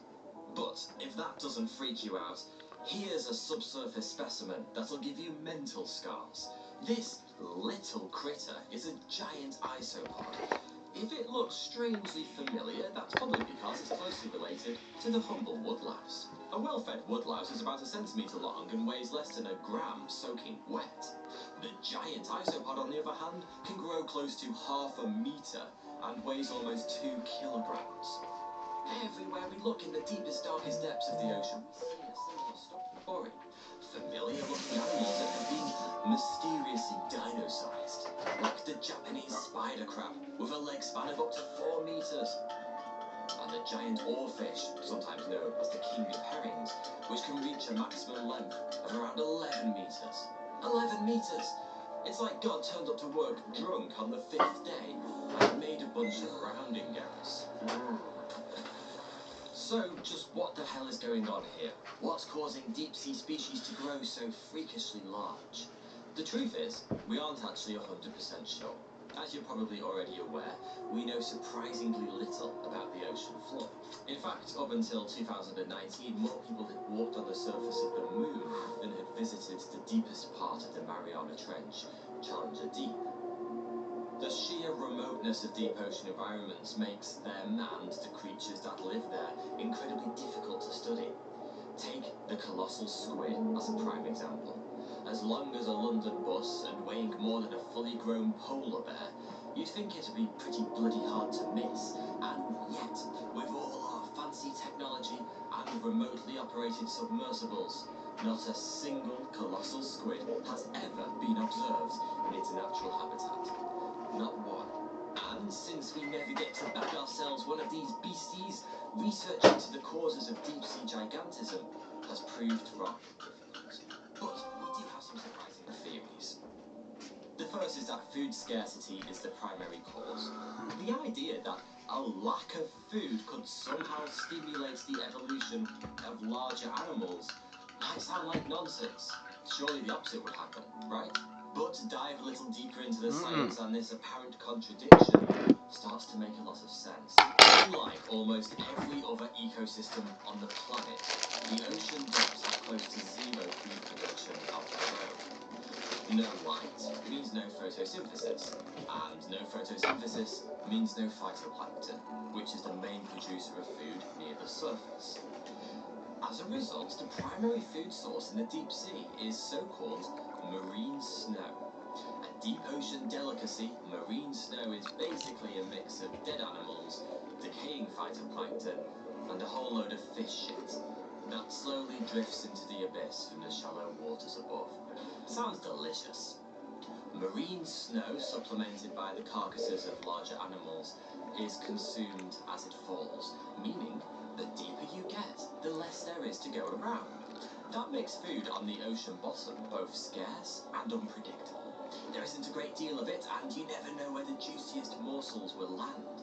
G: But if that doesn't freak you out, here's a subsurface specimen that'll give you mental scars. This little critter is a giant isopod. If it looks strangely familiar, that's probably because it's closely related to the humble woodlouse. A well-fed woodlouse is about 1 centimetre long and weighs less than a gram soaking wet. The giant isopod, on the other hand, can grow close to 0.5 metre and weighs almost 2 kilograms. Everywhere we look in the deepest, darkest depths of the ocean, we see a similar story. Familiar-looking animals that have been mysteriously dino-sized, like the Japanese spider crab, with a leg span of up to 4 meters, and the giant oarfish, sometimes known as the king of herrings, which can reach a maximum length of around 11 meters. 11 meters! It's like God turned up to work drunk on the 5th day and made a bunch of rounding errors. So, just what the hell is going on here? What's causing deep-sea species to grow so freakishly large? The truth is, we aren't actually 100% sure. As you're probably already aware, we know surprisingly little about the ocean floor. In fact, up until 2019, more people had walked on the surface of the moon than had visited the deepest part of the Mariana Trench, Challenger Deep. The sheer remoteness of deep ocean environments makes them and the creatures that live there incredibly difficult to study. Take the colossal squid as a prime example. As long as a London bus and weighing more than a fully grown polar bear, you'd think it'd be pretty bloody hard to miss. And yet, with all our fancy technology and remotely operated submersibles, not a single colossal squid has ever been observed in its natural habitat. Not one. And since we never get to bag ourselves one of these beasties, research into the causes of deep-sea gigantism has proved wrong. But we do have some surprising theories. The first is that food scarcity is the primary cause. The idea that a lack of food could somehow stimulate the evolution of larger animals might sound like nonsense. Surely the opposite would happen, right? But to dive a little deeper into the science and this apparent contradiction starts to make a lot of sense. Unlike almost every other ecosystem on the planet, the ocean depths have close to zero food production of their own. No light means no photosynthesis, and no photosynthesis means no phytoplankton, which is the main producer of food near the surface. As a result, the primary food source in the deep sea is so-called marine snow. A deep ocean delicacy, marine snow is basically a mix of dead animals, decaying phytoplankton, and a whole load of fish shit that slowly drifts into the abyss from the shallow waters above. Sounds delicious. Marine snow, supplemented by the carcasses of larger animals, is consumed as it falls, meaning the deeper you get, the less there is to go around. That makes food on the ocean bottom both scarce and unpredictable. There isn't a great deal of it, and you never know where the juiciest morsels will land.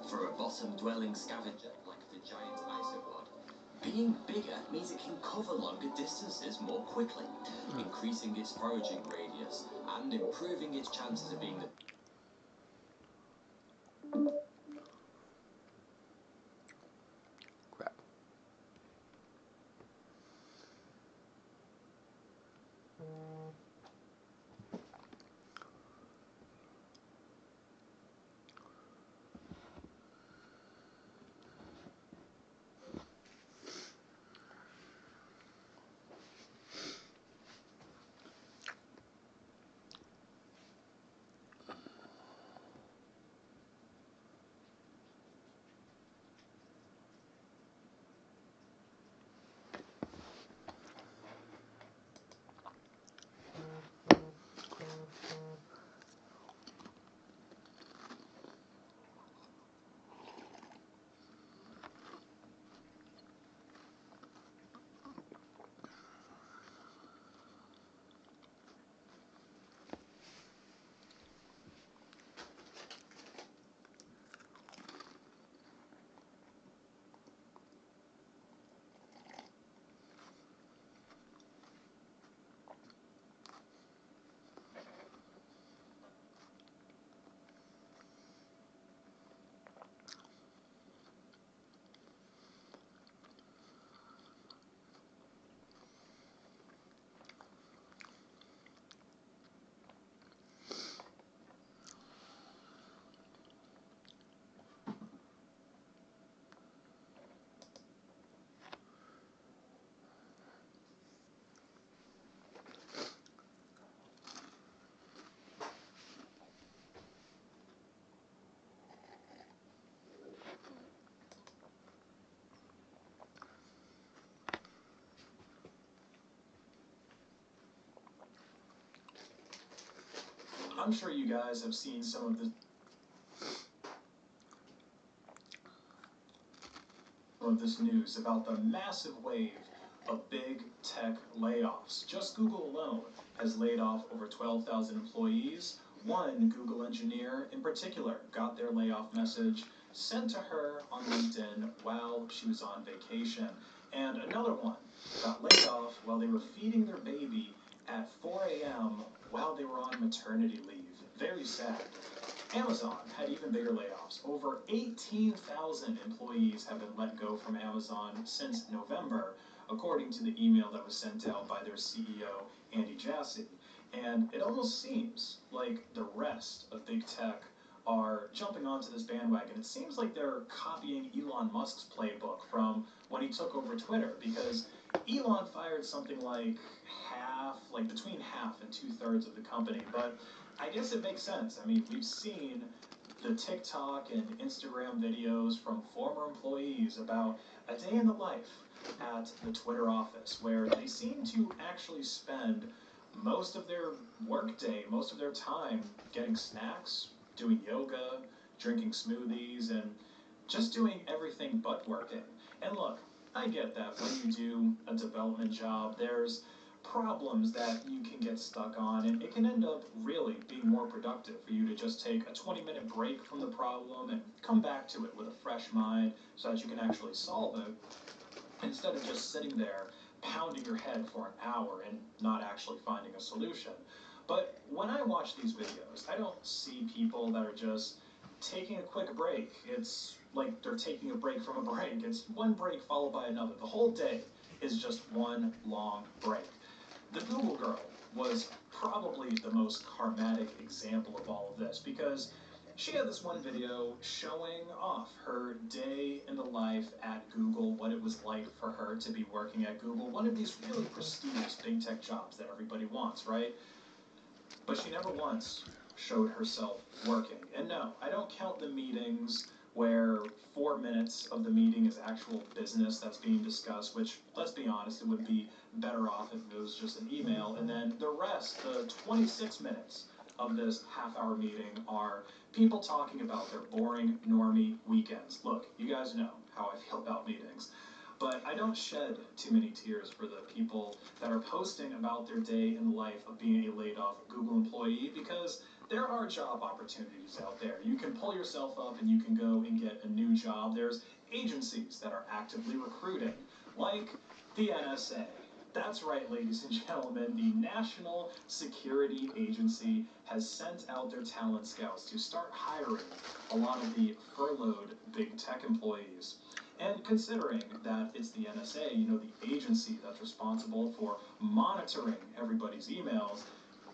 G: For a bottom-dwelling scavenger like the giant isopod, being bigger means it can cover longer distances more quickly, increasing its foraging radius and improving its chances of being the
B: Crap.
C: I'm sure you guys have seen some of this news about the massive wave of big tech layoffs. Just Google alone has laid off over 12,000 employees. One Google engineer in particular got their layoff message sent to her on LinkedIn while she was on vacation. And another one got laid off while they were feeding their baby at 4 a.m. while they were on maternity leave. Very sad. Amazon had even bigger layoffs. Over 18,000 employees have been let go from Amazon since November, according to the email that was sent out by their CEO, Andy Jassy. And it almost seems like the rest of big tech are jumping onto this bandwagon. It seems like they're copying Elon Musk's playbook from when he took over Twitter, because Elon fired something like between half and 2/3 of the company. But I guess it makes sense. I mean, we've seen the TikTok and Instagram videos from former employees about a day in the life at the Twitter office, where they seem to actually spend most of their workday, most of their time getting snacks, doing yoga, drinking smoothies, and just doing everything but working. And look, I get that when you do a development job, there's problems that you can get stuck on, and it can end up really being more productive for you to just take a 20-minute break from the problem and come back to it with a fresh mind so that you can actually solve it, instead of just sitting there pounding your head for an hour and not actually finding a solution. But when I watch these videos, I don't see people that are just taking a quick break. It's like they're taking a break from a break. It's one break followed by another. The whole day is just one long break. The Google girl was probably the most karmatic example of all of this, because she had this one video showing off her day in the life at Google, what it was like for her to be working at Google, one of these really prestigious big tech jobs that everybody wants, right? But she never once showed herself working. And no, I don't count the meetings where 4 minutes of the meeting is actual business that's being discussed, which, let's be honest, it would be better off if it was just an email. And then the rest, the 26 minutes of this half-hour meeting, are people talking about their boring, normie weekends. Look, you guys know how I feel about meetings. But I don't shed too many tears for the people that are posting about their day in the life of being a laid-off Google employee, because there are job opportunities out there. You can pull yourself up and you can go and get a new job. There's agencies that are actively recruiting, like the NSA. That's right, ladies and gentlemen, the National Security Agency has sent out their talent scouts to start hiring a lot of the furloughed big tech employees. And considering that it's the NSA, you know, the agency that's responsible for monitoring everybody's emails,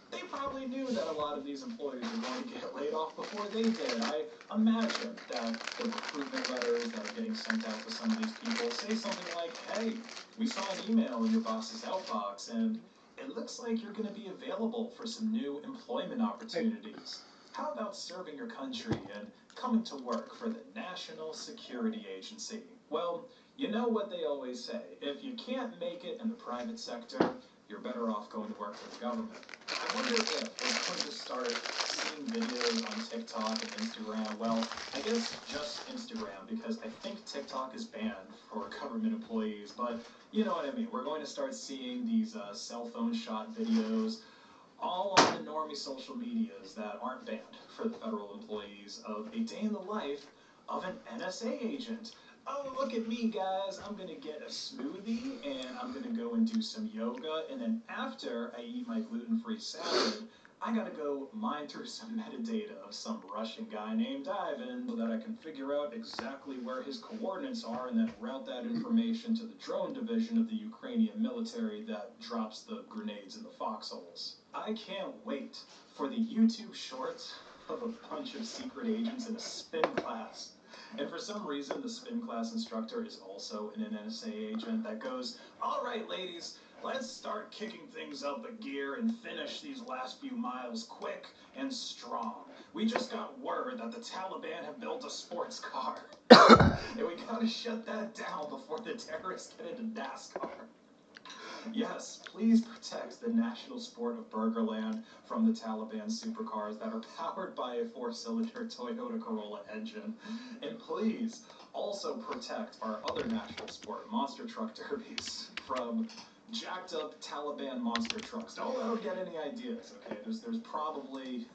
C: they probably knew that a lot of these employees were going to get laid off before they did. I imagine that the recruitment letters that are getting sent out to some of these people say something like, hey, we saw an email in your boss's outbox, and it looks like you're going to be available for some new employment opportunities. How about serving your country and coming to work for the National Security Agency? Well, you know what they always say. If you can't make it in the private sector, you're better off going to work for the government. I wonder if we're going to start seeing videos on TikTok and Instagram. Well, I guess just Instagram, because I think TikTok is banned for government employees. But you know what I mean. We're going to start seeing these cell phone shot videos all on the normie social medias that aren't banned for the federal employees, of a day in the life of an NSA agent. Oh, look at me, guys. I'm going to get a smoothie, and I'm going to go and do some yoga, and then after I eat my gluten-free salad, I got to go mine through some metadata of some Russian guy named Ivan so that I can figure out exactly where his coordinates are and then route that information to the drone division of the Ukrainian military that drops the grenades in the foxholes. I can't wait for the YouTube shorts of a bunch of secret agents in a spin class. And for some reason, the spin class instructor is also an NSA agent that goes, all right, ladies, let's start kicking things up a gear and finish these last few miles quick and strong. We just got word that the Taliban have built a sports car. And we gotta shut that down before the terrorists get into NASCAR. Yes, please protect the national sport of Burgerland from the Taliban supercars that are powered by a 4-cylinder Toyota Corolla engine. And please also protect our other national sport, monster truck derbies, from jacked up Taliban monster trucks. Don't let them get any ideas, okay? There's probably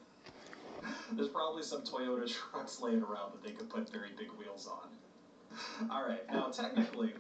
C: some Toyota trucks laying around that they could put very big wheels on. Alright, now technically,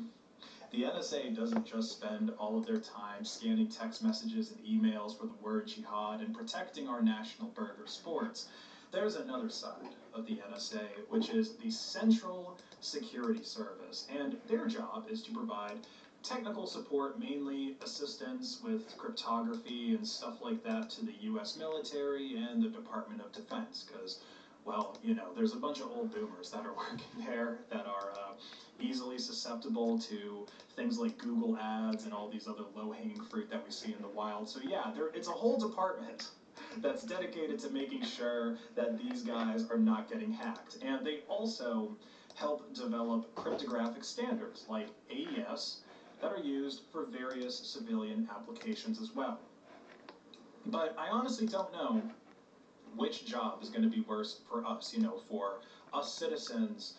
C: the NSA doesn't just spend all of their time scanning text messages and emails for the word jihad and protecting our national burger sports. There's another side of the NSA, which is the Central Security Service, and their job is to provide technical support, mainly assistance with cryptography and stuff like that to the U.S. military and the Department of Defense, because, well, you know, there's a bunch of old boomers that are working there that are easily susceptible to things like Google ads and all these other low-hanging fruit that we see in the wild. So yeah, it's a whole department that's dedicated to making sure that these guys are not getting hacked. And they also help develop cryptographic standards like AES that are used for various civilian applications as well. But I honestly don't know which job is going to be worse for us, you know, for us citizens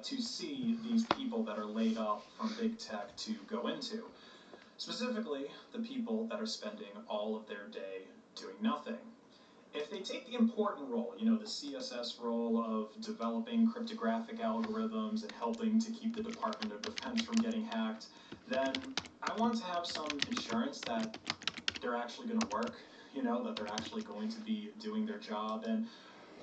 C: to see these people that are laid off from big tech to go into. Specifically, the people that are spending all of their day doing nothing. If they take the important role, you know, the CSS role of developing cryptographic algorithms and helping to keep the Department of Defense from getting hacked, then I want to have some insurance that they're actually going to work, you know, that they're actually going to be doing their job. And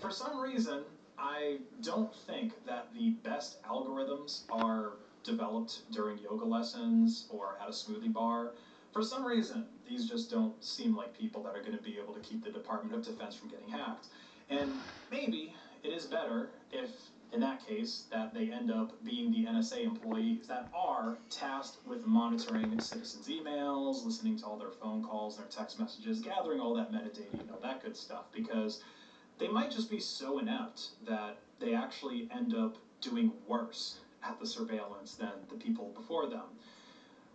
C: for some reason, I don't think that the best algorithms are developed during yoga lessons or at a smoothie bar. For some reason, these just don't seem like people that are going to be able to keep the Department of Defense from getting hacked. And maybe it is better if, in that case, that they end up being the NSA employees that are tasked with monitoring citizens' emails, listening to all their phone calls, their text messages, gathering all that metadata, you know, that good stuff, because they might just be so inept that they actually end up doing worse at the surveillance than the people before them.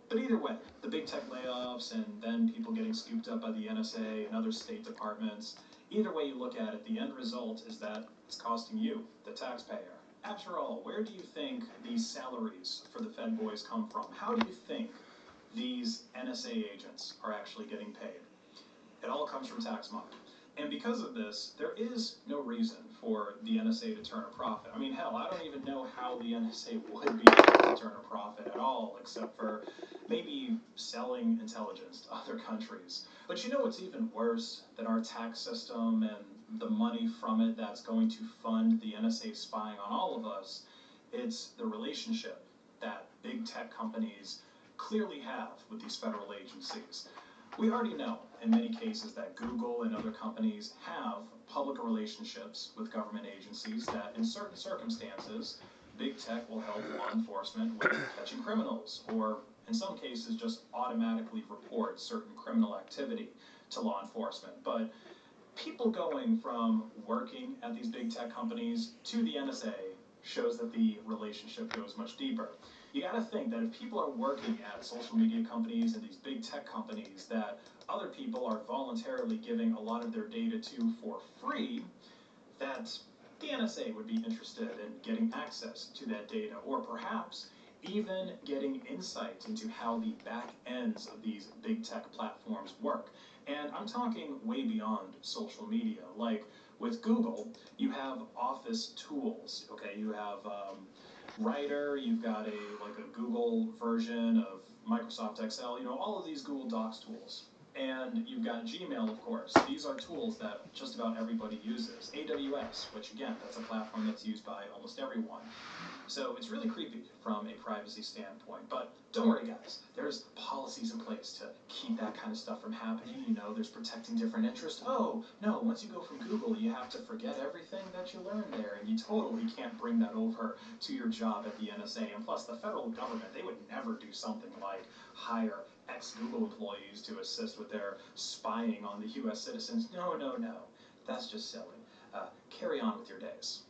C: But either way, the big tech layoffs and then people getting scooped up by the NSA and other state departments, either way you look at it, the end result is that it's costing you, the taxpayer. After all, where do you think these salaries for the Fed boys come from? How do you think these NSA agents are actually getting paid? It all comes from tax money. And because of this, there is no reason for the NSA to turn a profit. I mean, hell, I don't even know how the NSA would be able to turn a profit at all, except for maybe selling intelligence to other countries. But you know what's even worse than our tax system and the money from it that's going to fund the NSA spying on all of us? It's the relationship that big tech companies clearly have with these federal agencies. We already know, in many cases, that Google and other companies have public relationships with government agencies that, in certain circumstances, big tech will help law enforcement with catching criminals, or, in some cases, just automatically report certain criminal activity to law enforcement. But people going from working at these big tech companies to the NSA shows that the relationship goes much deeper. You gotta think that if people are working at social media companies and these big tech companies that other people are voluntarily giving a lot of their data to for free, that the NSA would be interested in getting access to that data, or perhaps even getting insight into how the back ends of these big tech platforms work. And I'm talking way beyond social media. Like with Google, you have office tools, okay? You have Writer, you've got a Google version of Microsoft Excel, you know, all of these Google Docs tools. And you've got Gmail, of course. These are tools that just about everybody uses. AWS, which again, that's a platform that's used by almost everyone. So it's really creepy from a privacy standpoint. But don't worry, guys. There's policies in place to keep that kind of stuff from happening. You know, there's protecting different interests. Oh, no, once you go from Google, you have to forget everything that you learned there. And you totally can't bring that over to your job at the NSA. And plus, the federal government, they would never do something like hire ex-Google employees to assist with their spying on the U.S. citizens. No, no, no. That's just silly. Carry on with your days.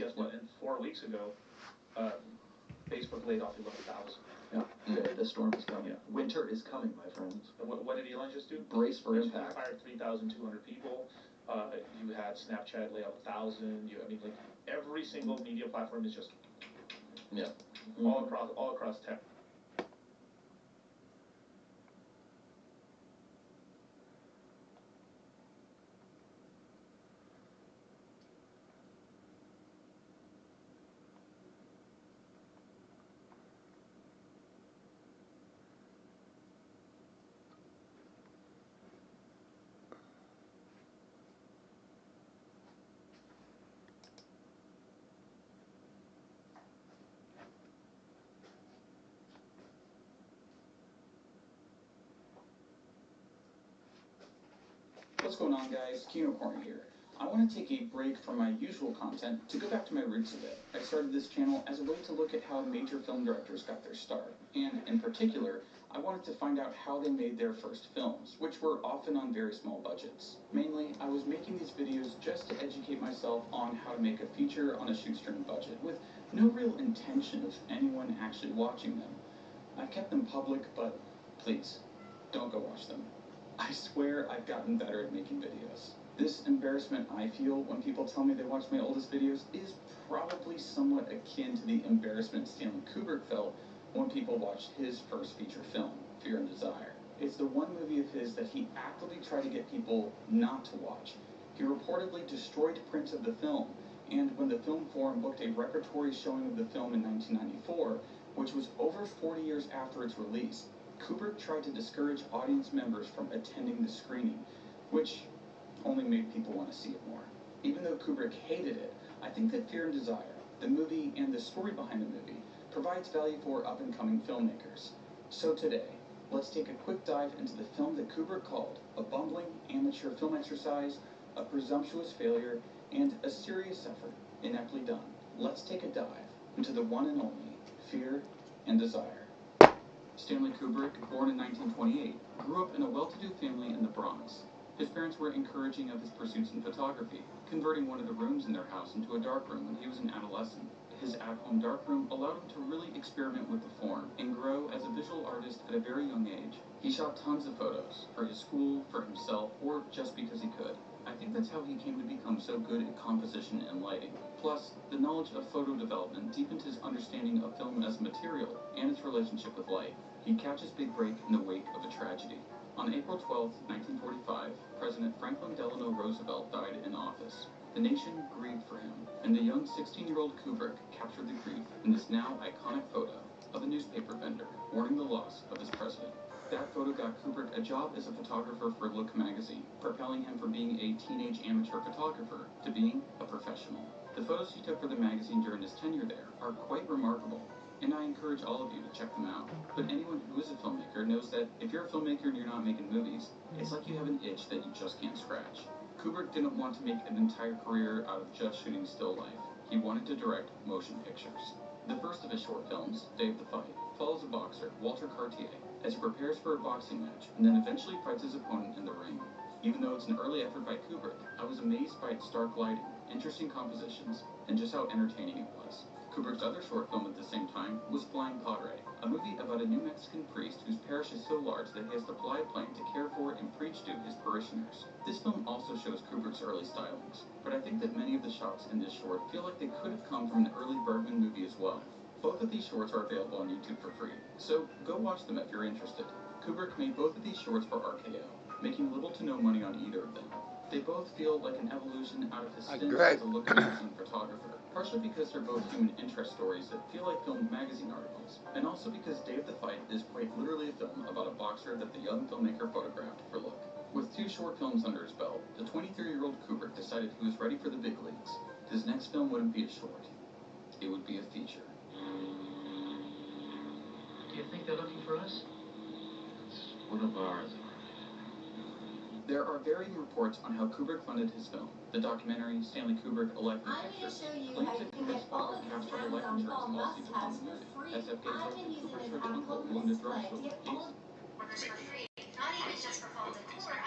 D: guess what? And 4 weeks ago, Facebook laid off 11,000.
H: Yeah, the storm is coming.
D: Yeah.
H: Winter is coming, my friends.
D: What did Elon just do?
H: Brace for
D: He
H: impact.
D: hired 3,200 people. You had Snapchat lay off 1,000. I mean, like every single media platform is just all across tech.
I: What's going on, guys? Kino Corner here. I want to take a break from my usual content to go back to my roots a bit. I started this channel as a way to look at how major film directors got their start, and in particular, I wanted to find out how they made their first films, which were often on very small budgets. Mainly, I was making these videos just to educate myself on how to make a feature on a shoestring budget, with no real intention of anyone actually watching them. I've kept them public, but please, don't go watch them. I swear I've gotten better at making videos. This embarrassment I feel when people tell me they watch my oldest videos is probably somewhat akin to the embarrassment Stanley Kubrick felt when people watched his first feature film, Fear and Desire. It's the one movie of his that he actively tried to get people not to watch. He reportedly destroyed prints of the film, and when the Film Forum booked a repertory showing of the film in 1994, which was over 40 years after its release, Kubrick tried to discourage audience members from attending the screening, which only made people want to see it more. Even though Kubrick hated it, I think that Fear and Desire, the movie and the story behind the movie, provides value for up-and-coming filmmakers. So today, let's take a quick dive into the film that Kubrick called a bumbling amateur film exercise, a presumptuous failure, and a serious effort, ineptly done. Let's take a dive into the one and only Fear and Desire. Stanley Kubrick, born in 1928, grew up in a well-to-do family in the Bronx. His parents were encouraging of his pursuits in photography, converting one of the rooms in their house into a darkroom when he was an adolescent. His at-home darkroom allowed him to really experiment with the form and grow as a visual artist at a very young age. He shot tons of photos, for his school, for himself, or just because he could. I think that's how he came to become so good at composition and lighting. Plus, the knowledge of photo development deepened his understanding of film as a material and its relationship with light. He'd catch his big break in the wake of a tragedy. On April 12, 1945, President Franklin Delano Roosevelt died in office. The nation grieved for him, and the young 16-year-old Kubrick captured the grief in this now iconic photo of a newspaper vendor mourning the loss of his president. That photo got Kubrick a job as a photographer for Look magazine, propelling him from being a teenage amateur photographer to being a professional. The photos he took for the magazine during his tenure there are quite remarkable, and I encourage all of you to check them out. But anyone who is a filmmaker knows that if you're a filmmaker and you're not making movies, it's like you have an itch that you just can't scratch. Kubrick didn't want to make an entire career out of just shooting still life. He wanted to direct motion pictures. The first of his short films, Day of the Fight, follows a boxer, Walter Cartier, as he prepares for a boxing match and then eventually fights his opponent in the ring. Even though it's an early effort by Kubrick, I was amazed by its stark lighting, interesting compositions, and just how entertaining it was. Kubrick's other short film at the same time was Flying Padre, a movie about a New Mexican priest whose parish is so large that he has to fly a plane to care for and preach to his parishioners. This film also shows Kubrick's early stylings, but I think that many of the shots in this short feel like they could have come from an early Bergman movie as well. Both of these shorts are available on YouTube for free, so go watch them if you're interested. Kubrick made both of these shorts for RKO, making little to no money on either of them. They both feel like an evolution out of his stint as a Look magazine photographer, partially because they're both human interest stories that feel like film magazine articles, and also because Day of the Fight is quite literally a film about a boxer that the young filmmaker photographed for Look. With 2 short films under his belt, the 23-year-old Kubrick decided he was ready for the big leagues. His next film wouldn't be a short. It would be a feature.
J: Do you think they're looking for us?
D: It's one of ours.
I: There are varying reports on how Kubrick funded his film. The documentary, Stanley Kubrick, A Life in
K: I'm going to
I: Pictures,
K: show you
I: claims
K: how
I: that
K: you can
I: Kubrick
K: get all
I: spoke
K: of
I: with
K: these
I: Castro a life
K: hands-on
I: insurance
K: ball
I: policy to fund
K: must-haves
I: the
K: for
I: movie.
K: free.
I: SF gave
K: I've been using
I: Kubrick's
K: this
I: uncle
K: at
I: who
K: home
I: owned a
K: display
I: drugstore.
K: to get all
L: for free, not even just for phone decor.